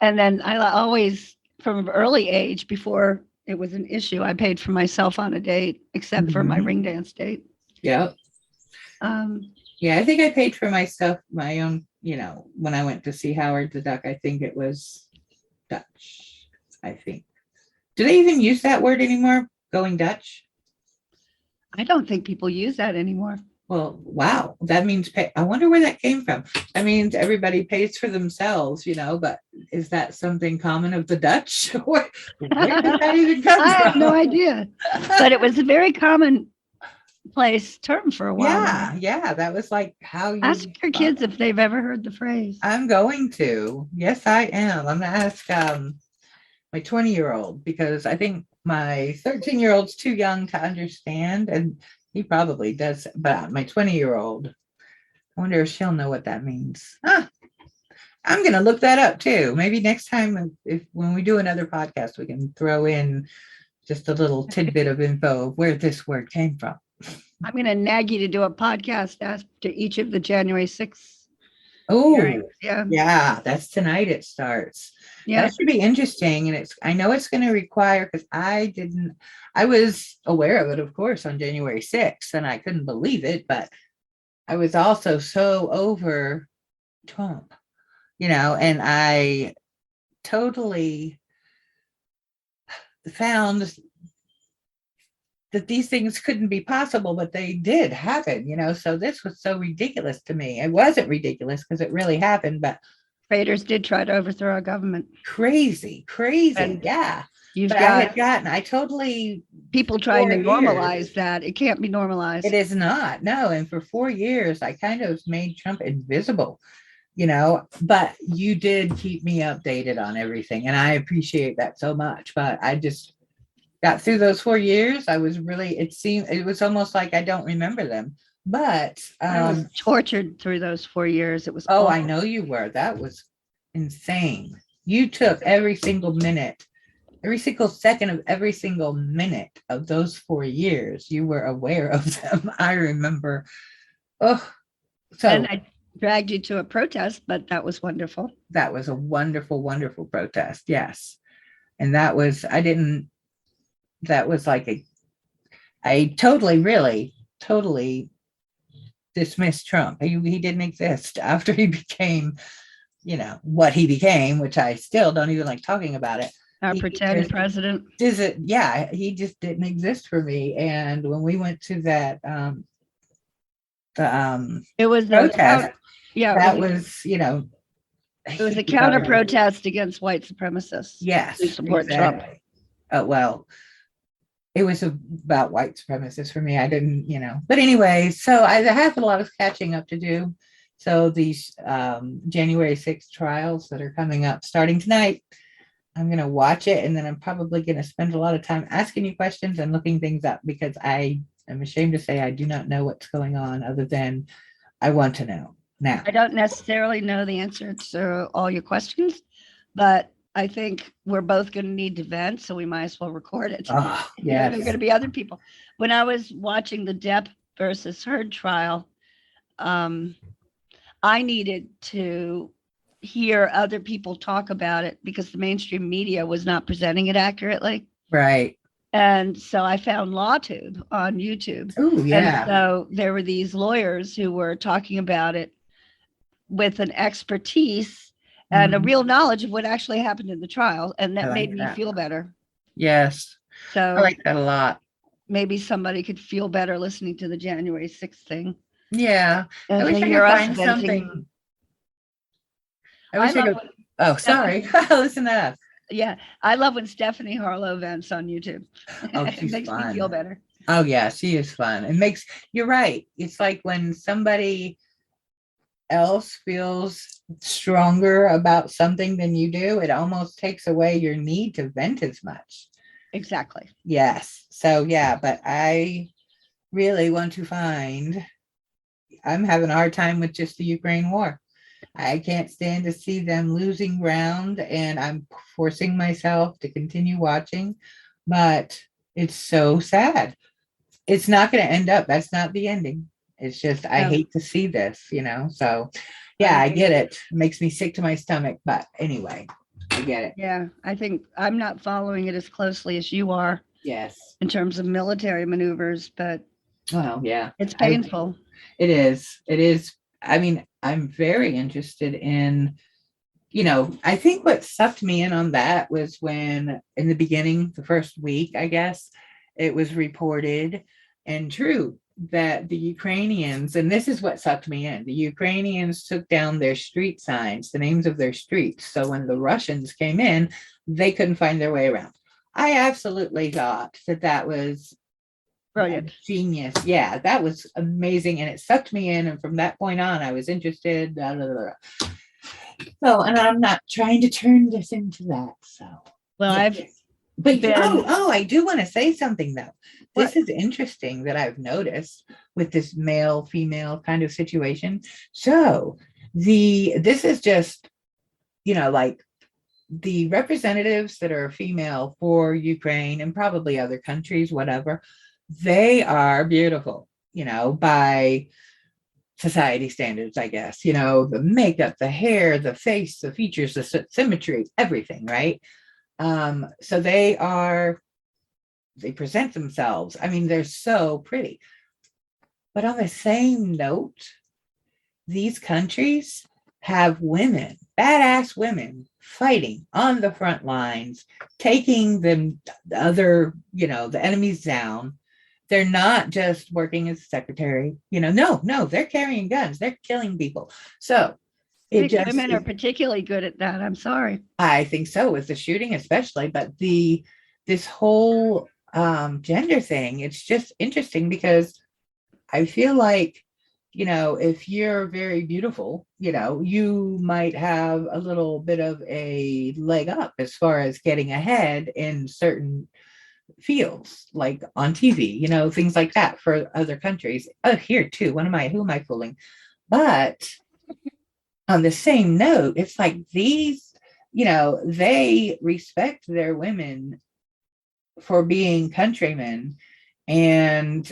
And then I always, from an early age, before it was an issue, I paid for myself on a date, except for my ring dance date. Yep. Yeah, I think I paid for myself, my own, when I went to see Howard the Duck. I think it was Dutch, I think. Do they even use that word anymore? Going Dutch? I don't think people use that anymore. Well, wow. That means pay. I wonder where that came from. That means everybody pays for themselves, but is that something common of the Dutch? Where did that even come from? I have no idea. But it was a very commonplace term for a while. Yeah. That was like how you ask your kids if they've ever heard the phrase. I'm going to. Yes, I am. I'm gonna ask my 20-year-old because I think my 13-year-old's too young to understand, and he probably does, but my 20-year-old, I wonder if she'll know what that means. I'm going to look that up too. Maybe next time, when we do another podcast, we can throw in just a little tidbit of info of where this word came from. I'm going to nag you to do a podcast after each of the January 6th Oh, hearings. Yeah, yeah, that's tonight it starts. yeah. That should be interesting. And I know it's going to require, because I was aware of it, of course, on January 6th, and I couldn't believe it, but I was also so over Trump, and I totally found that these things couldn't be possible, but they did happen. So this was so ridiculous to me. It wasn't ridiculous because it really happened, but Traitors did try to overthrow our government. crazy, crazy. And Yeah. you've But got I totally, people for trying to 4 years, normalize that. It can't be it normalized. is not. No. And for 4 years, I kind of made Trump invisible, but you did keep me updated on everything. And I appreciate that so much. But I just got through those 4 years. It was almost like I don't remember them. But, I was tortured through those 4 years. It was oh, I awful. know you were. That was insane. You took every single minute, every single second of every single minute of those 4 years. You were aware of them. I remember. Oh, And so I dragged you to a protest, but that was wonderful. that was a wonderful, wonderful protest. Yes. And that was like I totally, really, totally dismissed Trump. He didn't exist after he became, what he became, which I still don't even like talking about it. Our He pretend just president. yeah, he just didn't exist for me. And when we went to that the It was a protest, yeah, that was, it was a he counter already, protest against white supremacists who yes, support Trump. exactly. Well, it was about white supremacists for me. I didn't, but anyway, so I have a lot of catching up to do. So these January 6th trials that are coming up starting tonight, I'm going to watch it, and then I'm probably going to spend a lot of time asking you questions and looking things up, because I am ashamed to say I do not know what's going on, other than I want to know now. I don't necessarily know the answer to all your questions, but I think we're both going to need to vent, so we might as well record it. Oh, There are yes. going to be other people. When I was watching the Depp versus Heard trial, I needed to hear other people talk about it because the mainstream media was not presenting it accurately. Right. And so I found LawTube on YouTube. Oh, And yeah. so there were these lawyers who were talking about it with an expertise and a Mhm. real knowledge of what actually happened in the trial. And I that made like me that. feel better. Yes. I So like that a lot. maybe somebody could feel better listening to the January 6th thing Yeah. I and to wish I hear could us find venting. something. I I wish I love could. when Oh, sorry. Stephanie, Listen up. yeah, I love when Stephanie Harlow vents on YouTube. Oh, It she's makes me feel fun. better. Oh, yeah, she is fun. You're right. It's like when somebody else feels stronger about something than you do, it almost takes away your need to vent as much. Exactly. Yes. So, yeah, but I really want to find, I'm having a hard time with just the Ukraine war. I can't stand to see them losing ground, and I'm forcing myself to continue watching, but it's so sad. It's not going to end up. That's not the ending. It's just, I No, hate to see this. So, I yeah, I agree. get it. It makes me sick to my stomach, but anyway, I get it. Yeah, I think I'm not following it as closely as you are Yes. in terms of military maneuvers, but Well, yeah, it's painful. it is. It is. I mean, I'm very interested in, I think what sucked me in on that was when, in the beginning, the first week, I guess, it was reported and true that the Ukrainians, and this is what sucked me in, the Ukrainians took down their street signs, the names of their streets. So when the Russians came in, they couldn't find their way around. I absolutely thought that that was a Brilliant. genius. Yeah, that was amazing. And it sucked me in. And from that point on, I was interested. Blah, blah, blah. So, and I'm not trying to turn this into that. So, Well, yeah. I've But been I do want to say something though. what This is interesting that I've noticed with this male female kind of situation. So, this is just, like the representatives that are female for Ukraine and probably other countries, whatever, they are beautiful, by society standards, I guess, the makeup, the hair, the face, the features, the symmetry, everything, right? So they present themselves. I mean, they're so pretty. But on the same note, these countries have women, badass women, fighting on the front lines, taking the enemies down. They're not just working as a secretary, no, they're carrying guns, they're killing people. So I think women are particularly good at that. I'm sorry. I think so, with the shooting especially, but this whole gender thing, it's just interesting because I feel like, if you're very beautiful, you might have a little bit of a leg up as far as getting ahead in certain fields, like on TV, things like that for other countries. Oh, here too. Who am I fooling? But on the same note, it's like these, they respect their women for being countrymen, and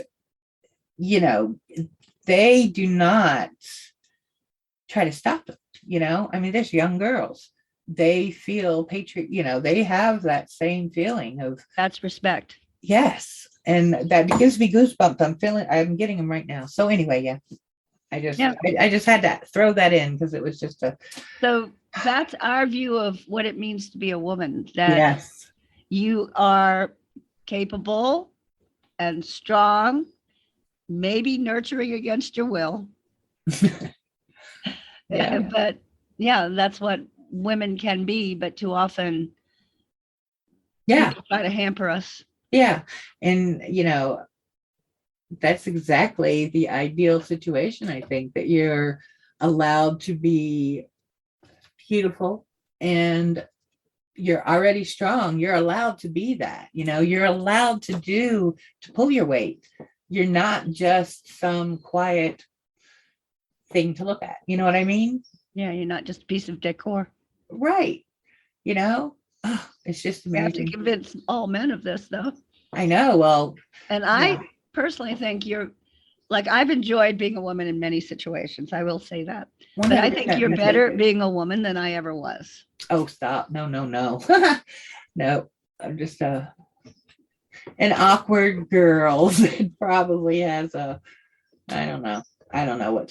they do not try to stop them. I mean, there's young girls, they feel they have that same feeling of, that's respect. Yes, and that gives me goosebumps. I'm getting them right now. So anyway, yeah, I just had to throw that in because it was just so that's our view of what it means to be a woman, that yes, you are capable and strong, maybe nurturing against your will. yeah. But yeah, that's what women can be, but too often people try to hamper us. Yeah. And that's exactly the ideal situation. I think that you're allowed to be beautiful and you're already strong. You're allowed to be that. You're allowed to pull your weight. You're not just some quiet thing to look at. You know what I mean? Yeah, you're not just a piece of decor. Right. It's just amazing. You have to convince all men of this, though. I know. Well, and I personally think I've enjoyed being a woman in many situations. I will say that. But I think you're better at being a woman than I ever was. Oh, stop. No. No, I'm just an awkward girl that probably has I don't know. I don't know.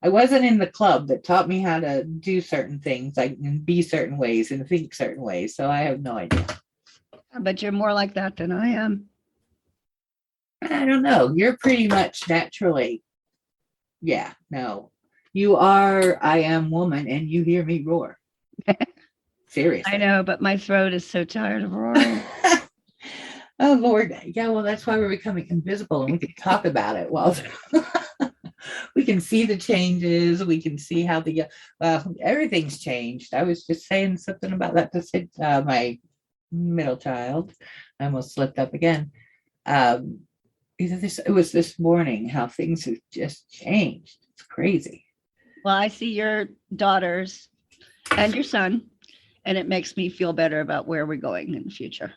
I wasn't in the club that taught me how to do certain things, like be certain ways and think certain ways. So I have no idea. But you're more like that than I am. I don't know. You're pretty much naturally. Yeah, no. You are, I am woman, and you hear me roar. Seriously. I know, but my throat is so tired of roaring. Oh, Lord. Yeah, well, that's why we're becoming invisible and we can talk about it. Well, we can see the changes. We can see how everything's changed. I was just saying something about that to my middle child. I almost slipped up again. It was this morning how things have just changed. It's crazy. Well, I see your daughters and your son, and it makes me feel better about where we're going in the future.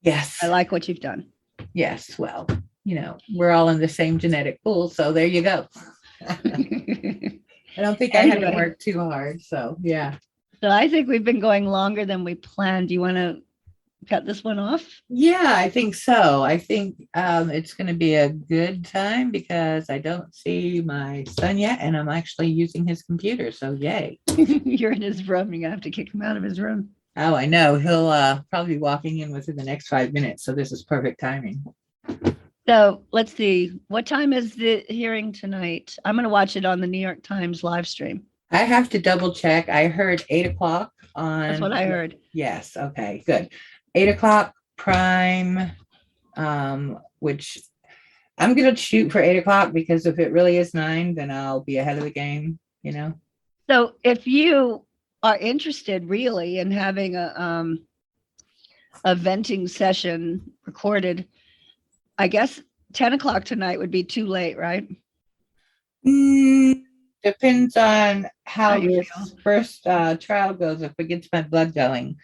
Yes. I like what you've done. Yes. Well, we're all in the same genetic pool. So there you go. I don't think I had to work too hard. So, yeah. So I think we've been going longer than we planned. Do you want to cut this one off? Yeah, I think so. I think it's going to be a good time because I don't see my son yet and I'm actually using his computer. So yay. You're in his room. You're going to have to kick him out of his room. Oh, I know. He'll probably be walking in within the next 5 minutes. So this is perfect timing. So let's see. What time is the hearing tonight? I'm going to watch it on the New York Times live stream. I have to double check. I heard 8:00 on. That's what I heard. Yes. Okay, good. 8:00 prime, which I'm going to shoot for 8:00 because if it really is 9, then I'll be ahead of the game, So if you are interested really in having a venting session recorded, I guess 10:00 tonight would be too late, right? Depends on how this first trial goes. If it gets my blood going,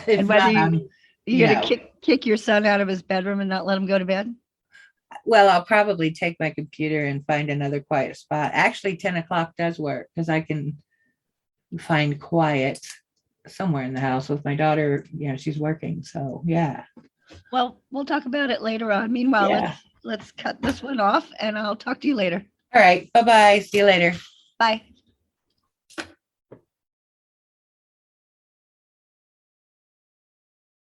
and whether you're gonna kick your son out of his bedroom and not let him go to bed. Well, I'll probably take my computer and find another quiet spot. Actually, 10 o'clock does work because I can find quiet somewhere in the house with my daughter. You know, she's working. So yeah. Well, we'll talk about it later on. Meanwhile, Yeah. let's cut this one off and I'll talk to you later. All right. Bye-bye. See you later. Bye.